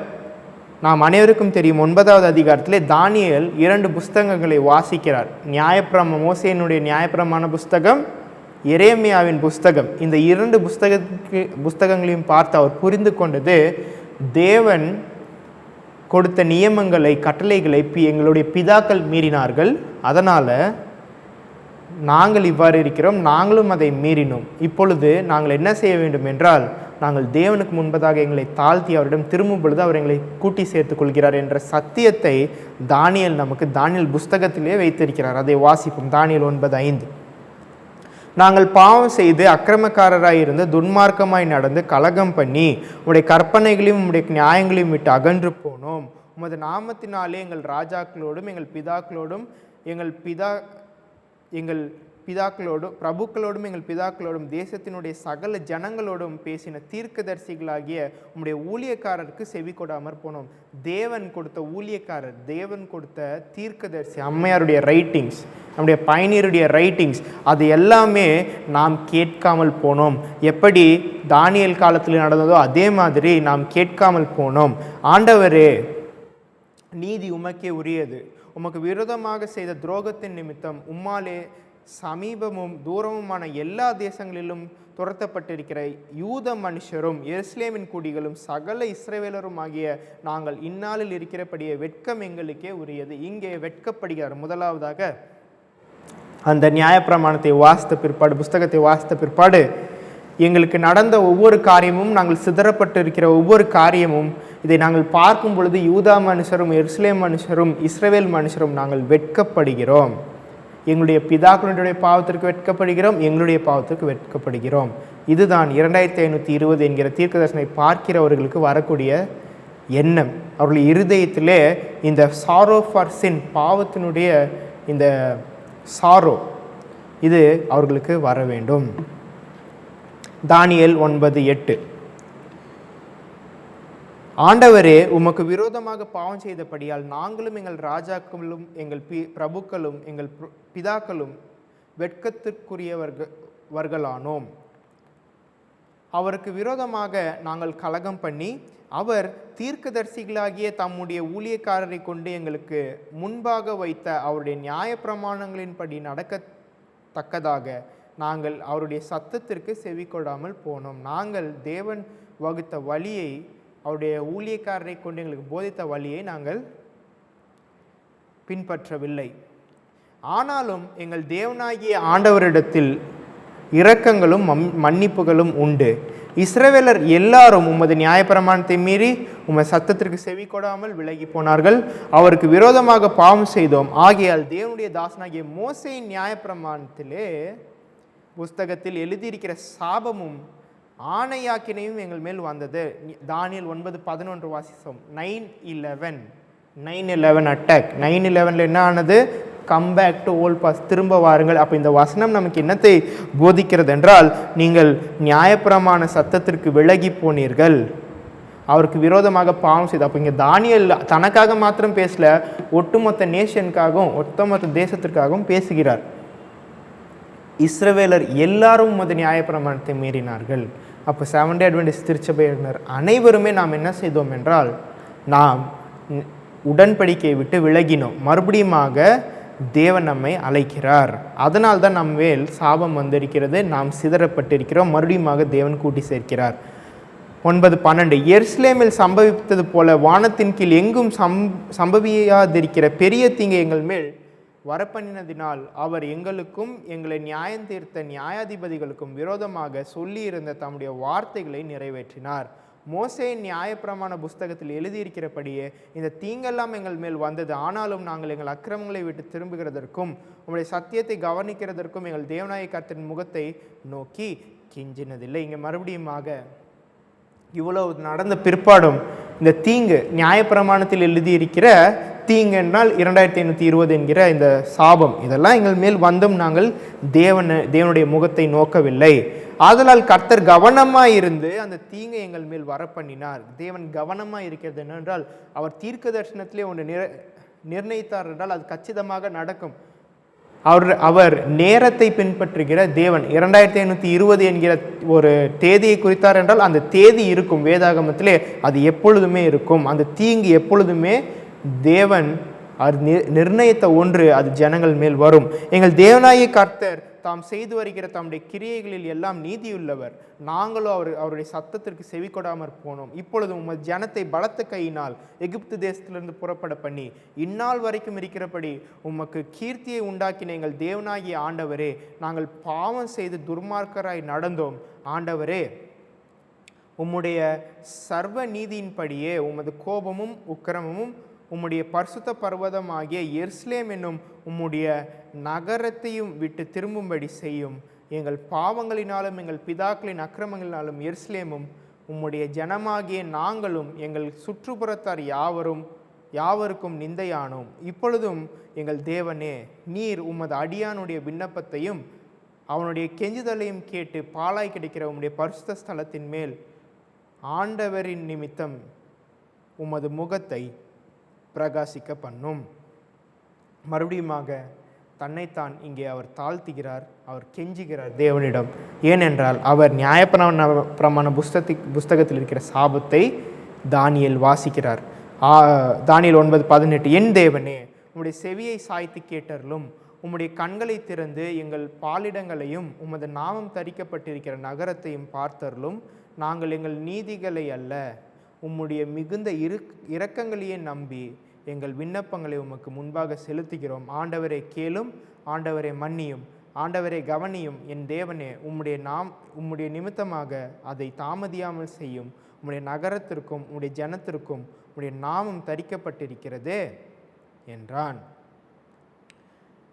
நாம் அனைவருக்கும் தெரியும், 9வது அதிகாரத்திலே தானியேல் 2 புஸ்தகங்களை வாசிக்கிறார். மோசேயினுடைய நியாயப்பிரமாண புஸ்தகம், எரேமியாவின் புஸ்தகம். இந்த 2 புஸ்தகங்களையும் பார்த்து அவர் புரிந்து கொண்டது, தேவன் கொடுத்த நியமங்களை, கட்டளைகளை எங்களுடைய பிதாக்கள் மீறினார்கள். அதனால் நாங்கள் இவ்வாறு இருக்கிறோம், நாங்களும் அதை மீறினோம். இப்பொழுது நாங்கள் என்ன செய்ய வேண்டும் என்றால், நாங்கள் தேவனுக்கு முன்பதாக எங்களை தாழ்த்தி அவரிடம் திரும்பும் பொழுது அவர் எங்களை கூட்டி சேர்த்துக் கொள்கிறார் என்ற சத்தியத்தை தானியேல் நமக்கு தானியேல் புஸ்தகத்திலே வைத்திருக்கிறார். அதை வாசிப்போம். தானியேல் 9:5 நாங்கள் பாவம் செய்து அக்கிரமக்காரராய் இருந்து துன்மார்க்கமாய் நடந்து கலகம் பண்ணி உம்முடைய கற்பனைகளையும் உம்முடைய நியாயங்களையும் விட்டு அகன்று போனோம். உமது நாமத்தினாலே எங்கள் ராஜாக்களோடும் எங்கள் பிரபுக்களோடும் எங்கள் பிதாக்களோடும் தேசத்தினுடைய சகல ஜனங்களோடும் பேசின தீர்க்கதரிசிகளாகிய உம்முடைய ஊழியக்காரருக்கு செவி கொடாமற் போனோம். தேவன் கொடுத்த ஊழியக்காரர், தேவன் கொடுத்த தீர்க்கதரிசி, அம்மையாருடைய ரைட்டிங்ஸ், நம்முடைய பயணியருடைய ரைட்டிங்ஸ், அது எல்லாமே நாம் கேட்காமல் போனோம். எப்படி தானியேல் காலத்தில் நடந்ததோ அதே மாதிரி நாம் கேட்காமல் போனோம். ஆண்டவரே, நீதி உமக்கே உரியது. உமக்கு விரோதமாக செய்த துரோகத்தின் நிமித்தம் உம்மாலே சமீபமும் தூரமுமான எல்லா தேசங்களிலும் துரத்தப்பட்டிருக்கிற யூத மனுஷரும் எருசலேமின் குடிகளும் சகல இஸ்ரவேலரும் ஆகிய நாங்கள் இந்நாளில் இருக்கிறபடியே வெட்கம் எங்களுக்கே உரியது. இங்கே வெட்கப்படுகிறார். முதலாவதாக அந்த நியாயப்பிரமாணத்தை வாசித்த பிற்பாடு, புஸ்தகத்தை வாசித்த பிற்பாடு, எங்களுக்கு நடந்த ஒவ்வொரு காரியமும், நாங்கள் சிதறப்பட்டு இருக்கிற ஒவ்வொரு காரியமும், இதை நாங்கள் பார்க்கும் பொழுது யூதா மனுஷரும் எருசலேம் மனுஷரும் இஸ்ரவேல் மனுஷரும் நாங்கள் வெட்கப்படுகிறோம். எங்களுடைய பிதாக்களுடைய பாவத்திற்கு வெட்கப்படுகிறோம், எங்களுடைய பாவத்திற்கு வெட்கப்படுகிறோம். இதுதான் 2520 என்கிற தீர்க்கதரிசனை பார்க்கிறவர்களுக்கு வரக்கூடிய எண்ணம். அவர்கள் இருதயத்திலே இந்த சாரோ ஃபார் சின், பாவத்தினுடைய இந்த சாரோ, இது அவர்களுக்கு வர வேண்டும். தானியேல் 9:8 ஆண்டவரே, உமக்கு விரோதமாக பாவம் செய்தபடியால் நாங்களும் எங்கள் ராஜாக்களும் எங்கள் பிரபுக்களும் எங்கள் பிதாக்களும் வெட்கத்திற்குரியவர்களானோம். அவருக்கு விரோதமாக நாங்கள் கலகம் பண்ணி அவர் தீர்க்கதரிசிகளாகிய தம்முடைய ஊழியக்காரரை கொண்டு எங்களுக்கு முன்பாக வைத்த அவருடைய நியாயப்பிரமாணங்களின்படி நடக்கத்தக்கதாக நாங்கள் அவருடைய சத்தத்திற்கு செவி கொடாமல் போனோம். நாங்கள் தேவன் வகுத்த வழியை, அவருடைய ஊழியக்காரரை கொண்டு எங்களுக்கு போதித்த வழியை நாங்கள் பின்பற்றவில்லை. ஆனாலும் எங்கள் தேவனாகிய ஆண்டவரிடத்தில் இரக்கங்களும் மன்னிப்புகளும் உண்டு. இஸ்ரவேலர் எல்லாரும் உமது நியாயப்பிரமாணத்தை மீறி உமது சத்தத்திற்கு செவி கொடாமல் விலகி போனார்கள். அவருக்கு விரோதமாக பாவம் செய்தோம். ஆகையால் தேவனுடைய தாசனாகிய மோசேயின் நியாயப்பிரமாணத்திலே புஸ்தகத்தில் எழுதியிருக்கிற சாபமும் ஆணையாக்கினையும் எங்கள் மேல் வந்தது. தானியேல் 9:11 வாசித்தோம். 9:11 அட்டாக். 9:11 என்ன ஆனது? Come back to old boss, திரும்ப வாருங்கள். அப்போ இந்த வசனம் நமக்கு என்னத்தை போதிக்கிறது என்றால், நீங்கள் நியாயப்பிரமாண சத்தத்திற்கு விலகி போனீர்கள், அவருக்கு விரோதமாக பாவம் செய்து. அப்போ இங்கே தானியேல் தனக்காக மாத்திரம் பேசல, ஒட்டுமொத்த நேஷனுக்காகவும் ஒட்டுமொத்த தேசத்திற்காகவும் பேசுகிறார். இஸ்ரவேலர் எல்லாரும் உமது நியாயப்பிரமாணத்தை மீறினார்கள். அப்போ செவன்த் டே அட்வென்டிஸ்ட் திருச்சபையினர் அனைவருமே நாம் என்ன செய்தோம் என்றால், நாம் உடன்படிக்கையை விட்டு விலகினோம். மறுபடியுமாக தேவன் நம்மை அழைக்கிறார். அதனால் தான் நம் மேல் சாபம் வந்திருக்கிறது, நாம் சிதறப்பட்டிருக்கிறோம். மறுபடியுமாக தேவன் கூட்டி சேர்க்கிறார். 9:12 எருசலேமில் சம்பவித்தது போல வானத்தின் கீழ் எங்கும் சம்பவியாதிருக்கிற பெரிய தீங்கை எங்கள் மேல் வரப்பண்ணினதினால் அவர் எங்களுக்கும் எங்களை நியாயம் தீர்த்த நியாயாதிபதிகளுக்கும் விரோதமாக சொல்லியிருந்த தம்முடைய வார்த்தைகளை நிறைவேற்றினார். மோசேயின் நியாயப்பிரமாண புஸ்தகத்தில் எழுதியிருக்கிறபடியே இந்த தீங்கெல்லாம் எங்கள் மேல் வந்தது. ஆனாலும் நாங்கள் எங்கள் அக்கிரமங்களை விட்டு திரும்புகிறதற்கும் உங்களுடைய சத்தியத்தை கவனிக்கிறதற்கும் எங்கள் தேவனாய கர்த்தரின் முகத்தை நோக்கி கெஞ்சினதில்லை. இங்கே மறுபடியுமாக இவ்வளவு நடந்த பிற்பாடும் இந்த தீங்கு, நியாயப்பிரமாணத்தில் எழுதியிருக்கிற தீங்கு என்றால் 2520 என்கிற இந்த சாபம், இதெல்லாம் எங்கள் மேல் வந்தும் நாங்கள் தேவனுடைய முகத்தை நோக்கவில்லை. ஆதலால் கர்த்தர் கவனமாக இருந்து அந்த தீங்கை எங்கள் மேல் வரப்பண்ணினார். தேவன் கவனமாக இருக்கிறது என்னென்றால், அவர் தீர்க்க தரிசனத்திலே ஒன்று நிர்ணயித்தார் என்றால் அது கச்சிதமாக நடக்கும். அவர் நேரத்தை பின்பற்றுகிற தேவன். 2520 என்கிற ஒரு தேதியை குறித்தார் என்றால் அந்த தேதி இருக்கும் வேதாகமத்திலே, அது எப்பொழுதுமே இருக்கும். அந்த தீங்கு எப்பொழுதுமே தேவன் நிர்ணயித்த ஒன்று, அது ஜனங்கள் மேல் வரும். எங்கள் தேவனாகிய கர்த்தர் தாம் செய்து வருகிற தம்முடைய கிரியைகளில் எல்லாம் நீதியுள்ளவர். நாங்களும் அவருடைய சத்தத்திற்கு செவி கொடாமற் போனோம். இப்பொழுது உமது ஜனத்தை பலத்த கையினால் எகிப்து தேசத்திலிருந்து புறப்பட பண்ணி இந்நாள் வரைக்கும் இருக்கிறபடி உமக்கு கீர்த்தியை உண்டாக்கின எங்கள் தேவனாகிய ஆண்டவரே, நாங்கள் பாவம் செய்து துர்மார்க்கராய் நடந்தோம். ஆண்டவரே, உம்முடைய சர்வ நீதியின்படியே உமது கோபமும் உக்கிரமும் உம்முடைய பரிசுத்த பர்வதமாகிய எருசலேம் என்னும் உம்முடைய நகரத்தையும் விட்டு திரும்பும்படி செய்யும். எங்கள் பாவங்களினாலும் எங்கள் பிதாக்களின் அக்கிரமங்களினாலும் எருசலேமும் உம்முடைய ஜனமாகிய நாங்களும் எங்கள் சுற்றுப்புறத்தார் யாவருக்கும் நிந்தையானோம். இப்பொழுதும் எங்கள் தேவனே, நீர் உமது அடியானுடைய விண்ணப்பத்தையும் அவனுடைய கெஞ்சுதலையும் கேட்டு பாலாய் கிடைக்கிற உம்முடைய பரிசுத்த ஸ்தலத்தின் மேல் ஆண்டவரின் நிமித்தம் உமது முகத்தை பிரகாசிக்க பண்ணும். மறுபடியுமாக தன்னைத்தான் இங்கே அவர் தாழ்த்துகிறார், அவர் கெஞ்சுகிறார் தேவனிடம். ஏனென்றால் அவர் நியாயப்பிரமாண புஸ்தகத்தில் இருக்கிற சாபத்தை தானியேல் வாசிக்கிறார். தானியேல் 9:18 என் தேவனே, உம்முடைய செவியை சாய்த்து கேட்டருளும், உம்முடைய கண்களை திறந்து எங்கள் பாலிடங்களையும் உமது நாமம் தரிக்கப்பட்டிருக்கிற நகரத்தையும் பார்த்தருளும். நாங்கள் எங்கள் நீதிகளை அல்ல, உம்முடைய மிகுந்த இரக்கங்களையே நம்பி எங்கள் விண்ணப்பங்களை உமக்கு முன்பாக செலுத்துகிறோம். ஆண்டவரை கேளும், ஆண்டவரை மன்னியும், ஆண்டவரை கவனியும். என் தேவனே, உம்முடைய நிமித்தமாக அதை தாமதியாமல் செய்யும். உம்முடைய நகரத்திற்கும் உம்முடைய ஜனத்திற்கும் உம்முடைய நாமம் தரிக்கப்பட்டிருக்கிறதே என்றான்.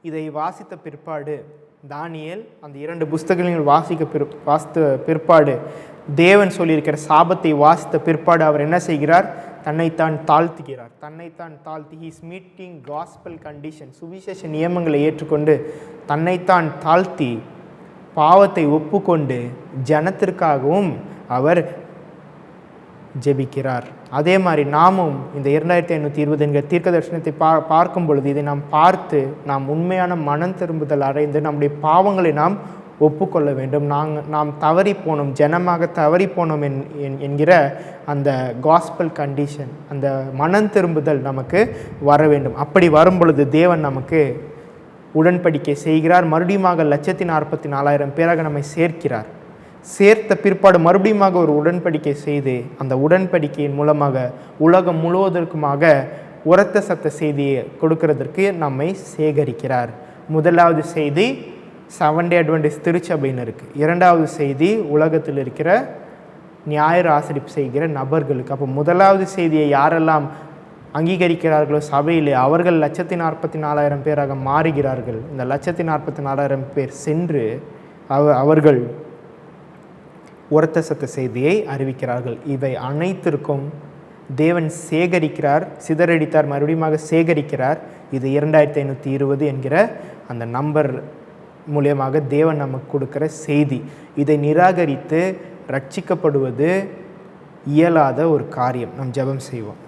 இதை வாசித்த பிற்பாடு தானியேல் அந்த 2 புஸ்தகங்களையும் வாசித்த பிற்பாடு, தேவன் சொல்லியிருக்கிற சாபத்தை வாசித்த பிற்பாடு அவர் என்ன செய்கிறார்? தன்னைத்தான் தாழ்த்துகிறார். தன்னைத்தான் தாழ்த்தி ஹீஸ் மீட்டிங் காஸ்பல் கண்டிஷன், சுவிசேஷ நியமங்களை ஏற்றுக்கொண்டு தன்னைத்தான் தாழ்த்தி பாவத்தை ஒப்புக்கொண்டு ஜனத்திற்காகவும் அவர் ஜெபிக்கிறார். அதே மாதிரி நாமும் இந்த 2520 என்கிற தீர்க்க தரிசனத்தை பார்க்கும் பொழுது இதை நாம் பார்த்து நாம் உண்மையான மனம் திரும்புதல் அடைந்து நம்முடைய பாவங்களை நாம் ஒப்புக்கொள்ள வேண்டும். நாம் தவறி போனோம், ஜனமாக தவறி போனோம் என்கிற அந்த காஸ்பல் கண்டிஷன், அந்த மனம் திரும்புதல் நமக்கு வர வேண்டும். அப்படி வரும் பொழுது தேவன் நமக்கு உடன்படிக்கை செய்கிறார். மறுபடியும் 1,44,000 பேராக நம்மை சேர்க்கிறார். சேர்த்த பிற்பாடு மறுபடியும் ஒரு உடன்படிக்கை செய்து அந்த உடன்படிக்கையின் மூலமாக உலகம் முழுவதற்குமாக உரத்த சத்த செய்தியை கொடுக்கறதற்கு நம்மை சேகரிக்கிறார். முதலாவது செய்தி செவன் டே அட்வென்டிஸ்ட் திருச்சபைன்னு இருக்குது. இரண்டாவது செய்தி உலகத்தில் இருக்கிற ஞாயிறு ஆசரிப்பு செய்கிற நபர்களுக்கு. அப்போ முதலாவது செய்தியை யாரெல்லாம் அங்கீகரிக்கிறார்களோ சபையிலே அவர்கள் 1,44,000 பேராக மாறுகிறார்கள். இந்த 1,44,000 பேர் சென்று அவர்கள் உரத்த சத்த செய்தியை அறிவிக்கிறார்கள். இவை அனைத்திற்கும் தேவன் சேகரிக்கிறார், சிதறடித்தார், மறுபடியும் சேகரிக்கிறார். இது 2520 என்கிற அந்த நம்பர் மூலியமாக தேவன் நமக்கு கொடுக்கிற செய்தி. இதை நிராகரித்து ரட்சிக்கப்படுவது இயலாத ஒரு காரியம். நாம் ஜெபம் செய்வோம்.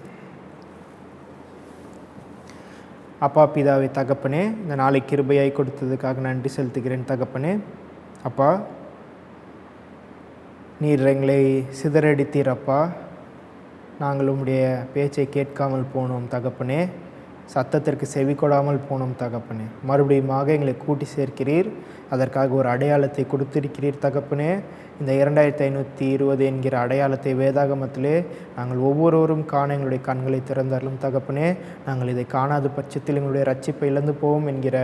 அப்பா பிதாவை தகப்பனே, இந்த நாளை கிருபையாய் கொடுத்ததுக்காக நன்றி செலுத்துகிறேன் தகப்பனே. அப்பா, நீர் எங்களை சிதறடித்தீரப்பா. நாங்கள் உம்முடைய பேச்சை கேட்காமல் போனோம் தகப்பனே, சத்தத்திற்கு செவி கொடாமல் போனோம் தகப்பனே. மறுபடியும் எங்களை கூட்டி சேர்க்கிறீர், அதற்காக ஒரு அடையாளத்தை கொடுத்திருக்கிறீர் தகப்பனே. இந்த 2520 என்கிற அடையாளத்தை வேதாகமத்திலே நாங்கள் ஒவ்வொருவரும் காண எங்களுடைய கண்களை திறந்தாலும் தகப்பனே. நாங்கள் இதை காணாத பட்சத்தில் எங்களுடைய ரட்சிப்பை இழந்து போவோம் என்கிற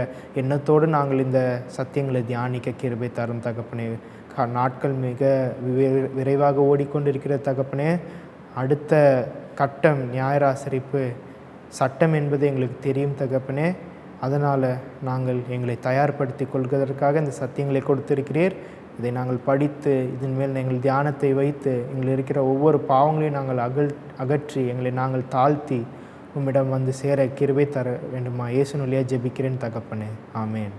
எண்ணத்தோடு நாங்கள் இந்த சத்தியங்களை தியானிக்க கிருபை தரும் தகப்பனே. நாட்கள் மிக விரைவாக ஓடிக்கொண்டிருக்கிற தகப்பனே. அடுத்த கட்டம் ஞாயிறு ஆசரிப்பு சட்டம் என்பது எங்களுக்கு தெரியும் தகப்பனே. அதனால் நாங்கள் எங்களை தயார்படுத்தி கொள்வதற்காக இந்த சத்தியங்களை கொடுத்திருக்கிறீர். இதை நாங்கள் படித்து இதன் மேல் எங்கள் தியானத்தை வைத்து எங்கள் இருக்கிற ஒவ்வொரு பாவங்களையும் நாங்கள் அகற்றி எங்களை நாங்கள் தாழ்த்தி உம்மிடம் வந்து சேர கிருபை தர வேண்டுமா? இயேசுவின் வழியாக ஜெபிக்கிறேன் தகப்பனே. ஆமேன்.